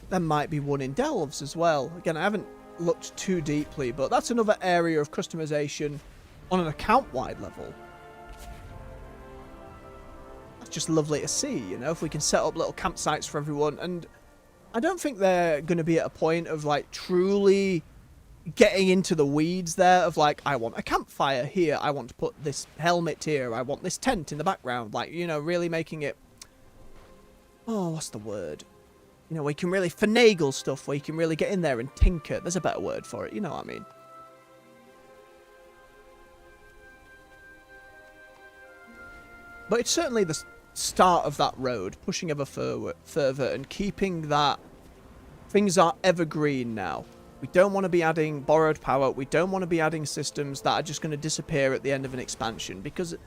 There might be one in Delves as well. Again, I haven't looked too deeply, but that's another area of customization on an account-wide level. That's just lovely to see, you know, if we can set up little campsites for everyone. And I don't think they're going to be at a point of, like, truly getting into the weeds there of, like, I want a campfire here, I want to put this helmet here, I want this tent in the background. Like, you know, really making it... Oh, what's the word? You know, where you can really finagle stuff, where you can really get in there and tinker. There's a better word for it, you know what I mean. But it's certainly the start of that road, pushing ever further and keeping that things are evergreen now. We don't want to be adding borrowed power. We don't want to be adding systems that are just going to disappear at the end of an expansion, because it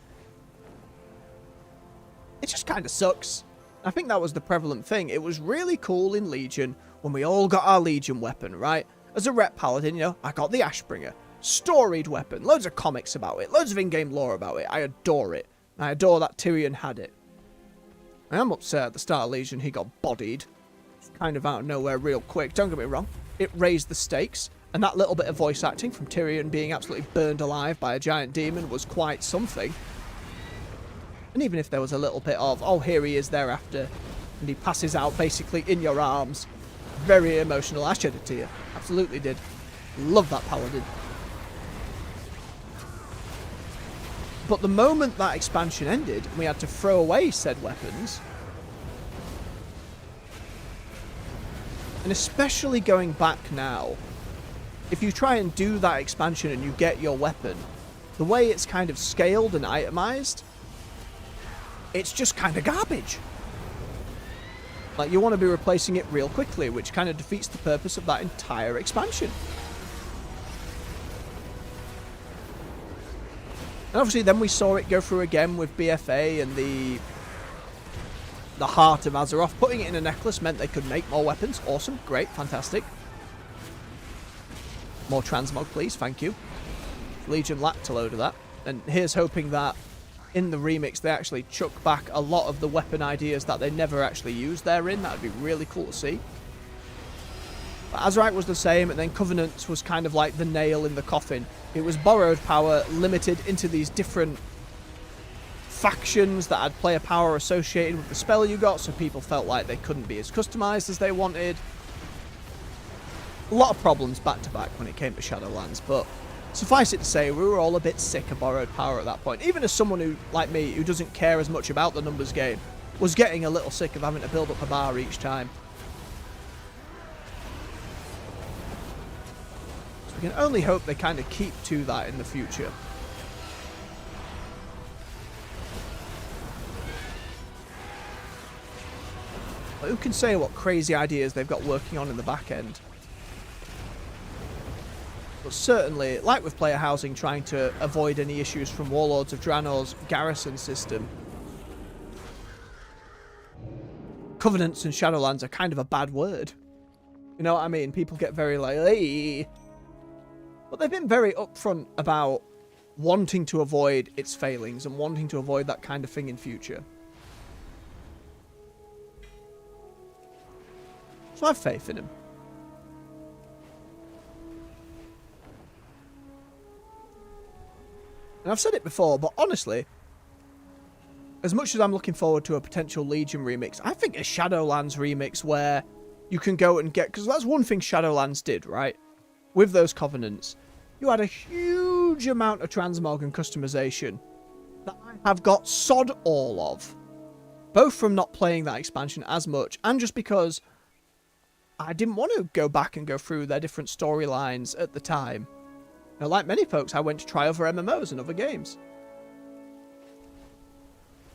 just kind of sucks. I think that was the prevalent thing. It was really cool in Legion when we all got our Legion weapon, right? As a rep paladin, you know, I got the Ashbringer. Storied weapon. Loads of comics about it. Loads of in-game lore about it. I adore it. I adore that Tyrion had it. I am upset at the start of Legion he got bodied. It's kind of out of nowhere real quick. Don't get me wrong. It raised the stakes. And that little bit of voice acting from Tyrion being absolutely burned alive by a giant demon was quite something. And even if there was a little bit of, oh, here he is thereafter, and he passes out basically in your arms. Very emotional. I shed a tear. Absolutely did. Love that paladin. But the moment that expansion ended, and we had to throw away said weapons, and especially going back now, if you try and do that expansion and you get your weapon, the way it's kind of scaled and itemized, it's just kind of garbage. Like, you want to be replacing it real quickly, which kind of defeats the purpose of that entire expansion. And obviously then we saw it go through again with BFA and the Heart of Azeroth. Putting it in a necklace meant they could make more weapons. Awesome. Great. Fantastic. More transmog, please. Thank you. Legion lacked a load of that. And here's hoping that in the remix they actually chuck back a lot of the weapon ideas that they never actually used therein. That would be really cool to see. But Azerite was the same, and then Covenant was kind of like the nail in the coffin. It was borrowed power, limited into these different factions that had player power associated with the spell you got, so people felt like they couldn't be as customized as they wanted. A lot of problems back to back when it came to Shadowlands, but suffice it to say, we were all a bit sick of borrowed power at that point. Even as someone who, like me, who doesn't care as much about the numbers game, was getting a little sick of having to build up a bar each time. We can only hope they kind of keep to that in the future. But who can say what crazy ideas they've got working on in the back end? But certainly, like with player housing, trying to avoid any issues from Warlords of Draenor's garrison system, Covenants and Shadowlands are kind of a bad word. You know what I mean? People get very like, hey. But they've been very upfront about wanting to avoid its failings and wanting to avoid that kind of thing in future. So I have faith in him. And I've said it before, but honestly, as much as I'm looking forward to a potential Legion remix, I think a Shadowlands remix where you can go and get... Because that's one thing Shadowlands did, right? With those Covenants, you had a huge amount of transmog and customization that I have got sod all of. Both from not playing that expansion as much, and just because I didn't want to go back and go through their different storylines at the time. Now, like many folks, I went to try other MMOs and other games.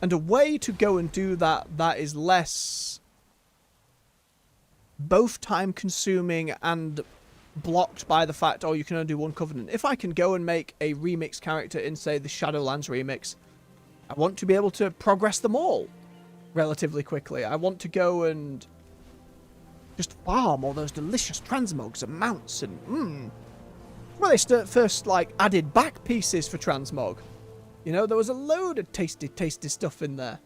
And a way to go and do that is less both time consuming and blocked by the fact, oh, you can only do one Covenant. If I can go and make a remix character in, say, the Shadowlands remix, I want to be able to progress them all relatively quickly. I want to go and just farm all those delicious transmogs and mounts and well, they first like added back pieces for transmog. You know, there was a load of tasty stuff in there.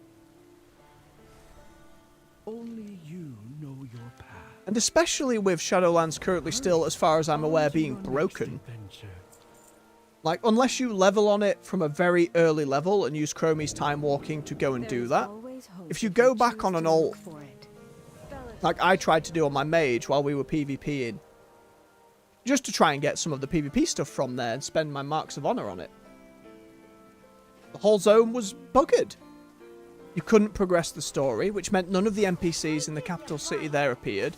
Only you know your path. And especially with Shadowlands currently still, as far as I'm aware, being broken. Like, unless you level on it from a very early level and use Chromie's time walking to go and do that, if you go back on an old... Like I tried to do on my mage while we were PvPing, just to try and get some of the PvP stuff from there and spend my marks of honor on it. The whole zone was buggered. You couldn't progress the story, which meant none of the NPCs in the capital city there appeared.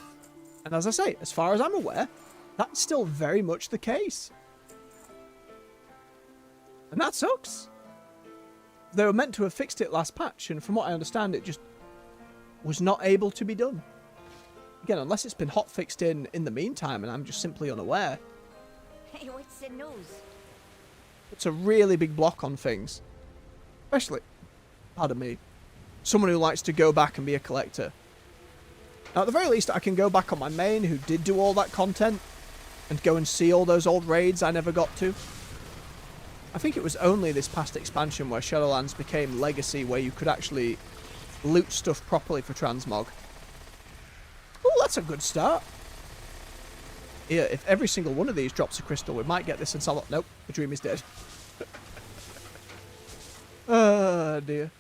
And as I say, as far as I'm aware, that's still very much the case. And that sucks. They were meant to have fixed it last patch, and from what I understand, it just was not able to be done. Again, unless it's been hotfixed in the meantime, and I'm just simply unaware. Hey, what's the news? It's a really big block on things. Especially, pardon me, someone who likes to go back and be a collector. Now, at the very least, I can go back on my main, who did do all that content, and go and see all those old raids I never got to. I think it was only this past expansion where Shadowlands became Legacy, where you could actually loot stuff properly for transmog. Oh, that's a good start. Yeah, if every single one of these drops a crystal, we might get this in solid... Nope, the dream is dead. Oh, dear.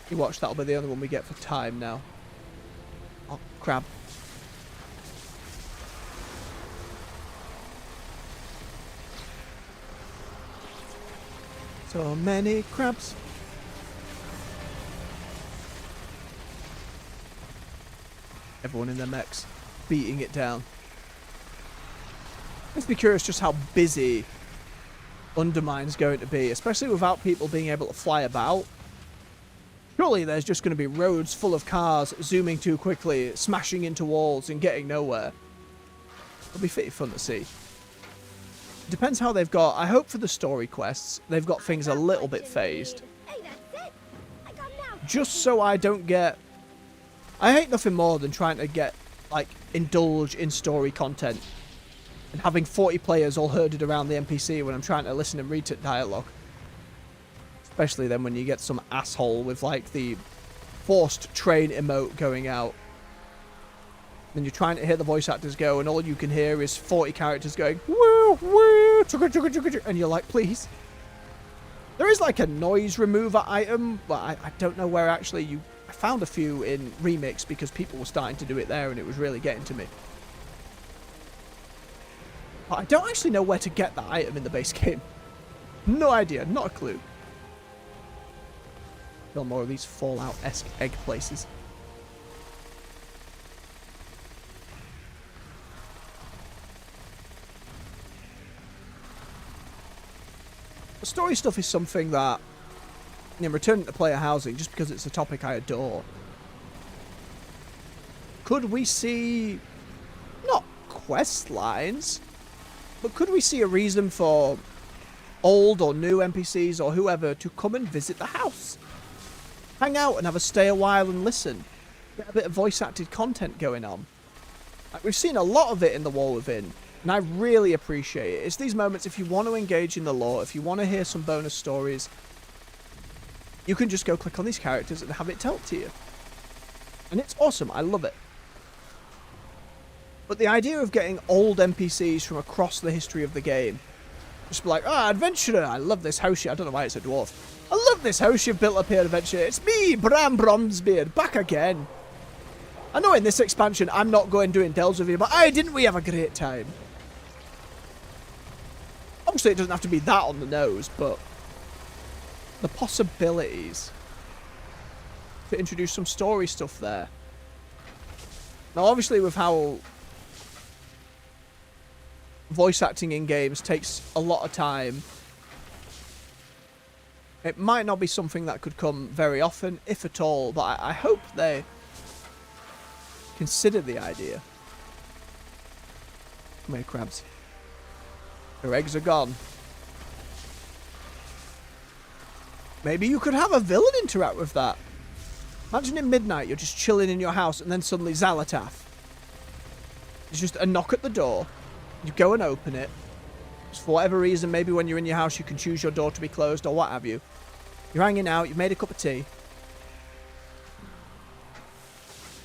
You watch, that'll be the only one we get for time now. Oh, crab. So many crabs. Everyone in their mechs beating it down. Let's be curious just how busy Undermine's going to be, especially without people being able to fly about. Surely there's just going to be roads full of cars zooming too quickly, smashing into walls and getting nowhere. It'll be pretty fun to see. Depends how they've got... I hope for the story quests, they've got things a little bit phased. Hey, that's it. I got now. Just so I don't get... I hate nothing more than trying to get, like, indulge in story content and having 40 players all herded around the NPC when I'm trying to listen and read dialogue. Especially then when you get some asshole with, like, the forced train emote going out. Then you're trying to hear the voice actors go and all you can hear is 40 characters going, woo, woo, chugga, chugga, chugga, chugga, and you're like, please. There is, like, a noise remover item, but I don't know where actually you... I found a few in Remix because people were starting to do it there and it was really getting to me. But I don't actually know where to get that item in the base game. No idea, not a clue. Feel more of these Fallout-esque egg places. The story stuff is something that, in returning to player housing, just because it's a topic I adore, could we see, not quest lines, but could we see a reason for old or new NPCs or whoever to come and visit the house? Hang out and have a stay a while and listen. Get a bit of voice acted content going on. Like, we've seen a lot of it in The War Within, and I really appreciate it. It's these moments, if you want to engage in the lore, if you want to hear some bonus stories, you can just go click on these characters and have it told to you. And it's awesome, I love it. But the idea of getting old NPCs from across the history of the game Just be like, ah, adventurer, I love this house. I don't know why it's a dwarf. I love this house you've built up here, adventurer. It's me, Bram Bromsbeard, back again. I know in this expansion I'm not going doing delves with you, but didn't we have a great time? Obviously, it doesn't have to be that on the nose, but the possibilities to introduce some story stuff there. Now, obviously, with how voice acting in games takes a lot of time, it might not be something that could come very often, if at all, but I hope they consider the idea. Come here, crabs. Your eggs are gone. Maybe you could have a villain interact with that. Imagine in midnight, you're just chilling in your house, and then suddenly Xalatath. It's just a knock at the door. You go and open it. Just for whatever reason, maybe when you're in your house, you can choose your door to be closed or what have you. You're hanging out, you've made a cup of tea.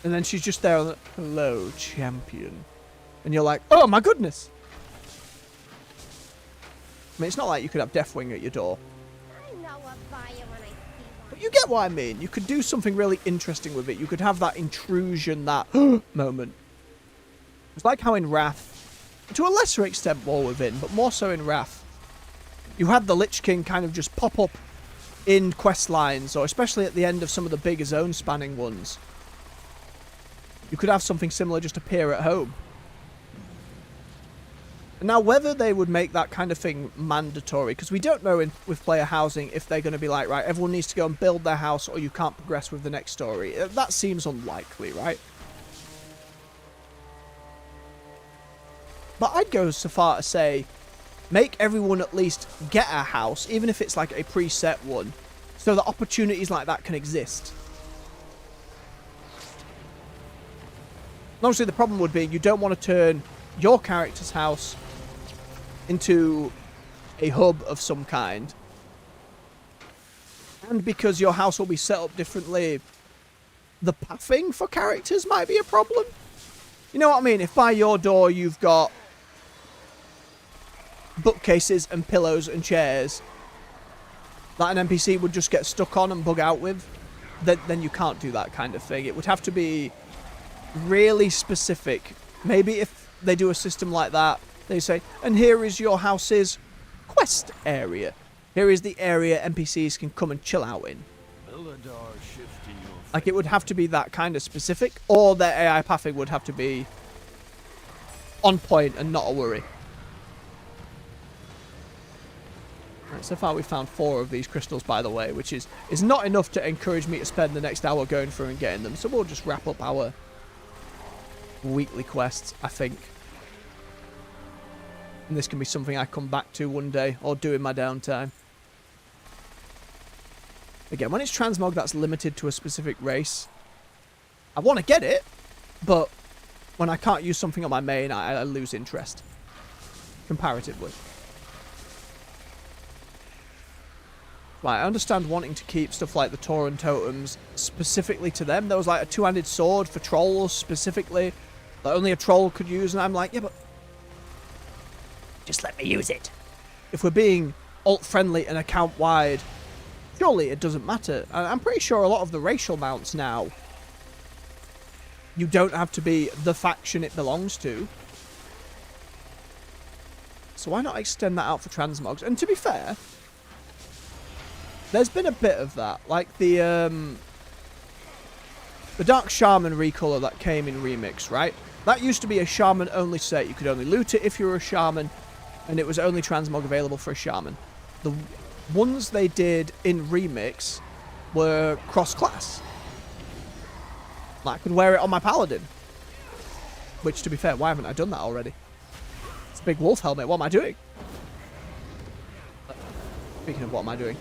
And then she's just there, hello, champion. And you're like, oh my goodness. I mean, it's not like you could have Deathwing at your door. I know a fire when I see one. But you get what I mean. You could do something really interesting with it. You could have that intrusion, that moment. It's like how in Wrath, to a lesser extent War Within, but more so in Wrath, you had the Lich King kind of just pop up in quest lines, or especially at the end of some of the bigger zone spanning ones. You could have something similar just appear at home. And now whether they would make that kind of thing mandatory, because we don't know with player housing if they're going to be like, right, everyone needs to go and build their house or you can't progress with the next story. That seems unlikely, right? But I'd go so far to say, make everyone at least get a house, even if it's like a preset one, so that opportunities like that can exist. And obviously the problem would be you don't want to turn your character's house into a hub of some kind. And because your house will be set up differently, the pathing for characters might be a problem. You know what I mean? If by your door you've got bookcases and pillows and chairs that an NPC would just get stuck on and bug out with, then you can't do that kind of thing. It would have to be really specific. Maybe if they do a system like that, they say, and here is your house's quest area. Here is the area NPCs can come and chill out in. Like, it would have to be that kind of specific, or their AI pathing would have to be on point and not a worry. Right, so far we've found 4 of these crystals, by the way, which is not enough to encourage me to spend the next hour going through and getting them. So we'll just wrap up our weekly quests, I think. And this can be something I come back to one day, or do in my downtime. Again, when it's transmog that's limited to a specific race, I want to get it, but when I can't use something on my main, I lose interest. Comparatively. Right, I understand wanting to keep stuff like the Tauren totems specifically to them. There was like a 2-handed sword for trolls specifically that only a troll could use, and I'm like, yeah, but just let me use it. If we're being alt-friendly and account-wide, surely it doesn't matter. And I'm pretty sure a lot of the racial mounts now, you don't have to be the faction it belongs to. So why not extend that out for transmogs? And to be fair, there's been a bit of that. Like the Dark Shaman recolor that came in Remix, right? That used to be a Shaman-only set. You could only loot it if you were a Shaman, and it was only transmog available for a Shaman. The ones they did in Remix were cross-class. I could wear it on my Paladin. Which, to be fair, why haven't I done that already? It's a big wolf helmet. What am I doing? Speaking of what am I doing?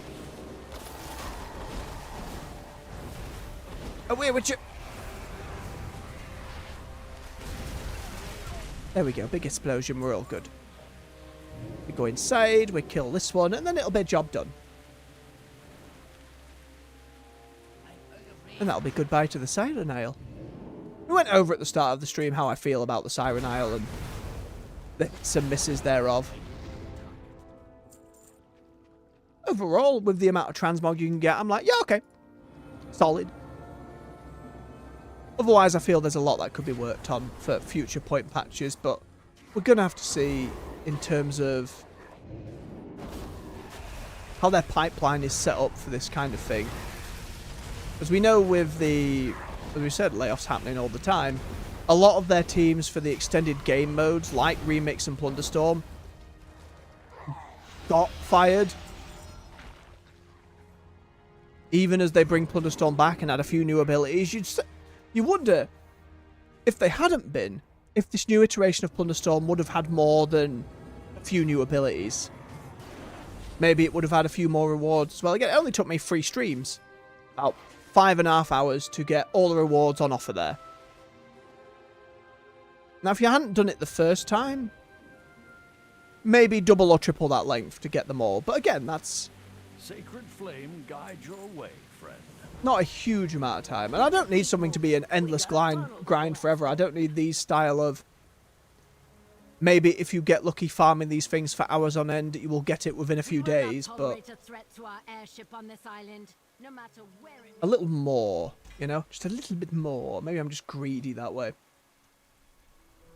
Away with you! There we go. Big explosion. We're all good. We go inside, we kill this one, and then it'll be a job done. And that'll be goodbye to the Siren Isle. We went over at the start of the stream how I feel about the Siren Isle and the hits and misses thereof. overall, with the amount of transmog you can get, I'm like, yeah, okay. Solid. Otherwise, I feel there's a lot that could be worked on for future point patches, but we're going to have to see in terms of how their pipeline is set up for this kind of thing. As we know with the, as we said, layoffs happening all the time, a lot of their teams for the extended game modes, like Remix and Plunderstorm, got fired. Even as they bring Plunderstorm back and add a few new abilities, you wonder if they hadn't been, if this new iteration of Plunderstorm would have had more than a few new abilities. Maybe it would have had a few more rewards as well. Again, it only took me 3 streams, about 5.5 hours to get all the rewards on offer there. Now, if you hadn't done it the first time, maybe double or triple that length to get them all. But again, that's Sacred flame guide your way, friend. not a huge amount of time. And I don't need something to be an endless grind forever. I don't need these style of... Maybe if you get lucky farming these things for hours on end, you will get it within a few days, but... a little more, you know? Just a little bit more. Maybe I'm just greedy that way.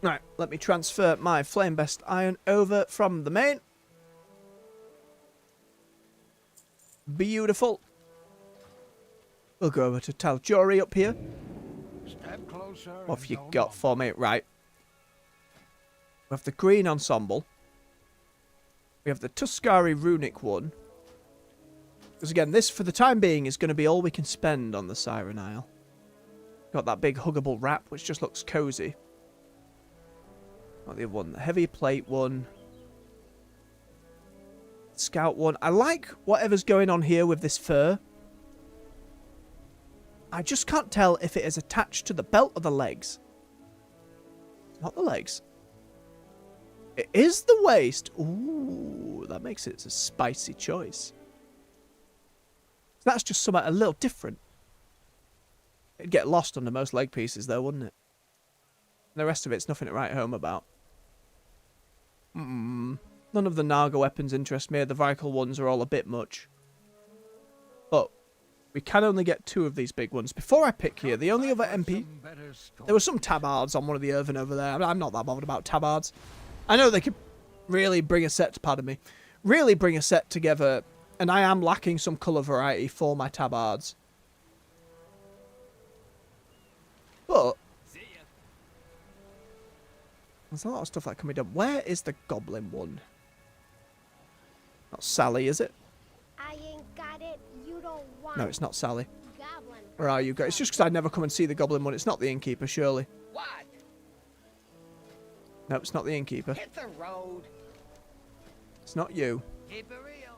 Right, let me transfer my Flame Best Iron over from the main. Beautiful. We'll go over to Taljori up here. Step closer. What have you got for me? Right. We have the green ensemble. We have the Tuscari runic one. Because again, this for the time being is going to be all we can spend on the Siren Isle. Got that big huggable wrap, which just looks cozy. Got the other one, the heavy plate one. Scout one. I like whatever's going on here with this fur. I just can't tell if it is attached to the belt or the legs. It's not the legs. It is the waist. Ooh, that makes it a spicy choice. That's just something a little different. It'd get lost under most leg pieces though, wouldn't it? And the rest of it's nothing to write home about. None of the Naga weapons interest me. The Vical ones are all a bit much. But we can only get 2 of these big ones. Before I pick here, the only other MP... There were some tabards on one of the Irvin over there. I'm not that bothered about tabards. I know they could really bring a set, pardon me, really bring a set together, and I am lacking some colour variety for my tabards. But there's a lot of stuff that can be done. Where is the goblin one? Not Sally, is it? I ain't got it. You don't want No, it's not Sally. goblin. Where are you guys? It's just because I never come and see the goblin one. It's not the innkeeper, surely. What? No, it's not the innkeeper. Hit the road. It's not you. Keep it real.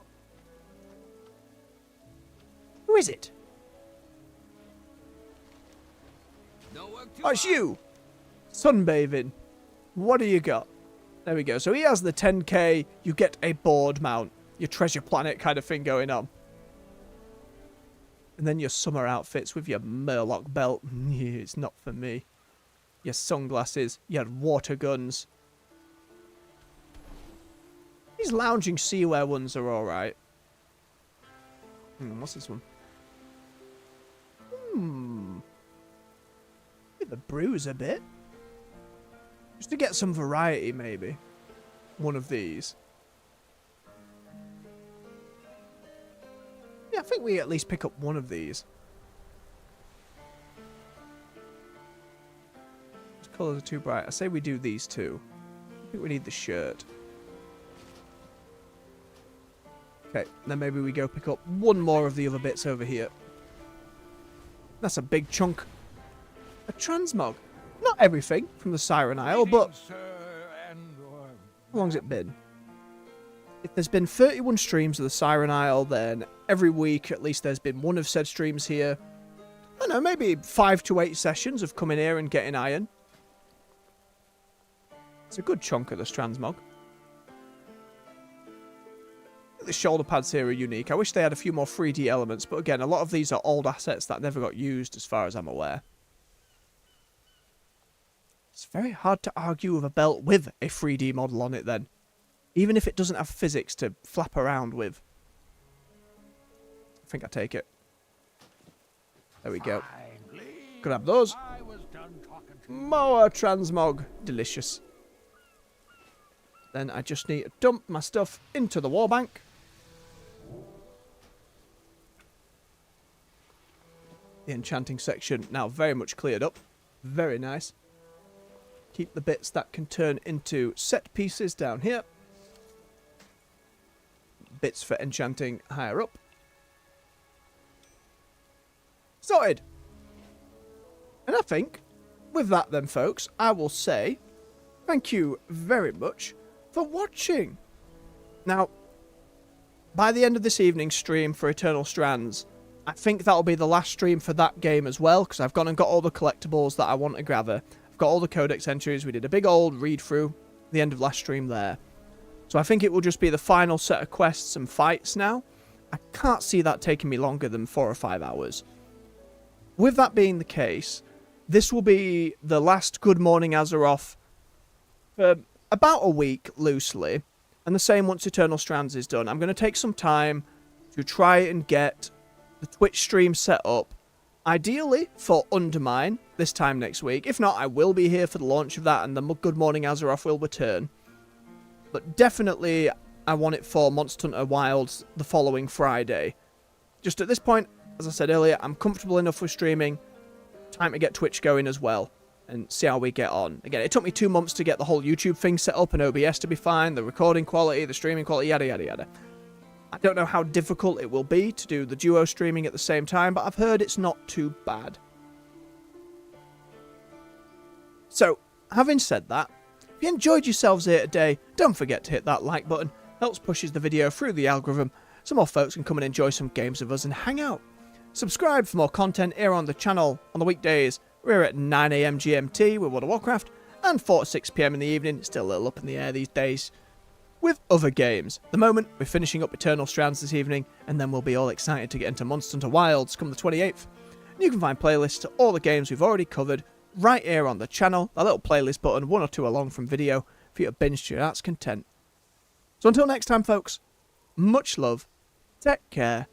Who is it? Don't work too Oh, it's you! Sunbathing. What do you got? There we go. So he has the 10k, you get a board mount. Your treasure planet kind of thing going on. And then your summer outfits with your Murloc belt. It's not for me. Your sunglasses, your water guns. These lounging seawear ones are alright. What's this one? The bruise a bit. Just to get some variety, maybe. One of these. Yeah, I think we at least pick up one of these. These colours are too bright. I say we do these two. I think we need the shirt. Okay, then maybe we go pick up one more of the other bits over here. That's a big chunk. A transmog. Not everything from the Siren Isle, but how long's it been? If there's been 31 streams of the Siren Isle, then every week at least there's been one of said streams here. I don't know, maybe 5 to 8 sessions of coming here and getting iron. It's a good chunk of this transmog. The shoulder pads here are unique. I wish they had a few more 3D elements, but again, a lot of these are old assets that never got used as far as I'm aware. It's very hard to argue with a belt with a 3D model on it then. Even if it doesn't have physics to flap around with. I think I take it. There we go. Finally, Could have those. I was done talking to you. More transmog. Delicious. Then I just need to dump my stuff into the war bank. The enchanting section now very much cleared up. Very nice. Keep the bits that can turn into set pieces down here. Bits for enchanting higher up. Sorted. And I think, with that then, folks, I will say thank you very much for watching. Now, by the end of this evening's stream for Eternal Strands, I think that'll be the last stream for that game as well, because I've gone and got all the collectibles that I want to gather. I've got all the codex entries. We did a big old read-through at the end of last stream there. So I think it will just be the final set of quests and fights now. I can't see that taking me longer than 4 or 5 hours. With that being the case, this will be the last Good Morning Azeroth for about a week, loosely. And the same once Eternal Strands is done. I'm going to take some time to try and get the Twitch stream set up, ideally for Undermine this time next week. If not, I will be here for the launch of that, and the Good Morning Azeroth will return. But definitely, I want it for Monster Hunter Wilds the following Friday. Just at this point, as I said earlier, I'm comfortable enough with streaming. Time to get Twitch going as well, and see how we get on. Again, it took me 2 months to get the whole YouTube thing set up and OBS to be fine, the recording quality, the streaming quality, yada yada yada. I don't know how difficult it will be to do the duo streaming at the same time, but I've heard it's not too bad. So, having said that, if you enjoyed yourselves here today, don't forget to hit that like button. Helps pushes the video through the algorithm, so more folks can come and enjoy some games with us and hang out. Subscribe for more content here on the channel on the weekdays. We're at 9 AM GMT with World of Warcraft, and 4 to 6 PM in the evening. Still a little up in the air these days with other games. At the moment, we're finishing up Eternal Strands this evening, and then we'll be all excited to get into Monster Hunter Wilds come the 28th. And you can find playlists to all the games we've already covered right here on the channel. That little playlist button, 1 or 2 along from video, for you to binge to your heart's content. So until next time, folks, much love, take care,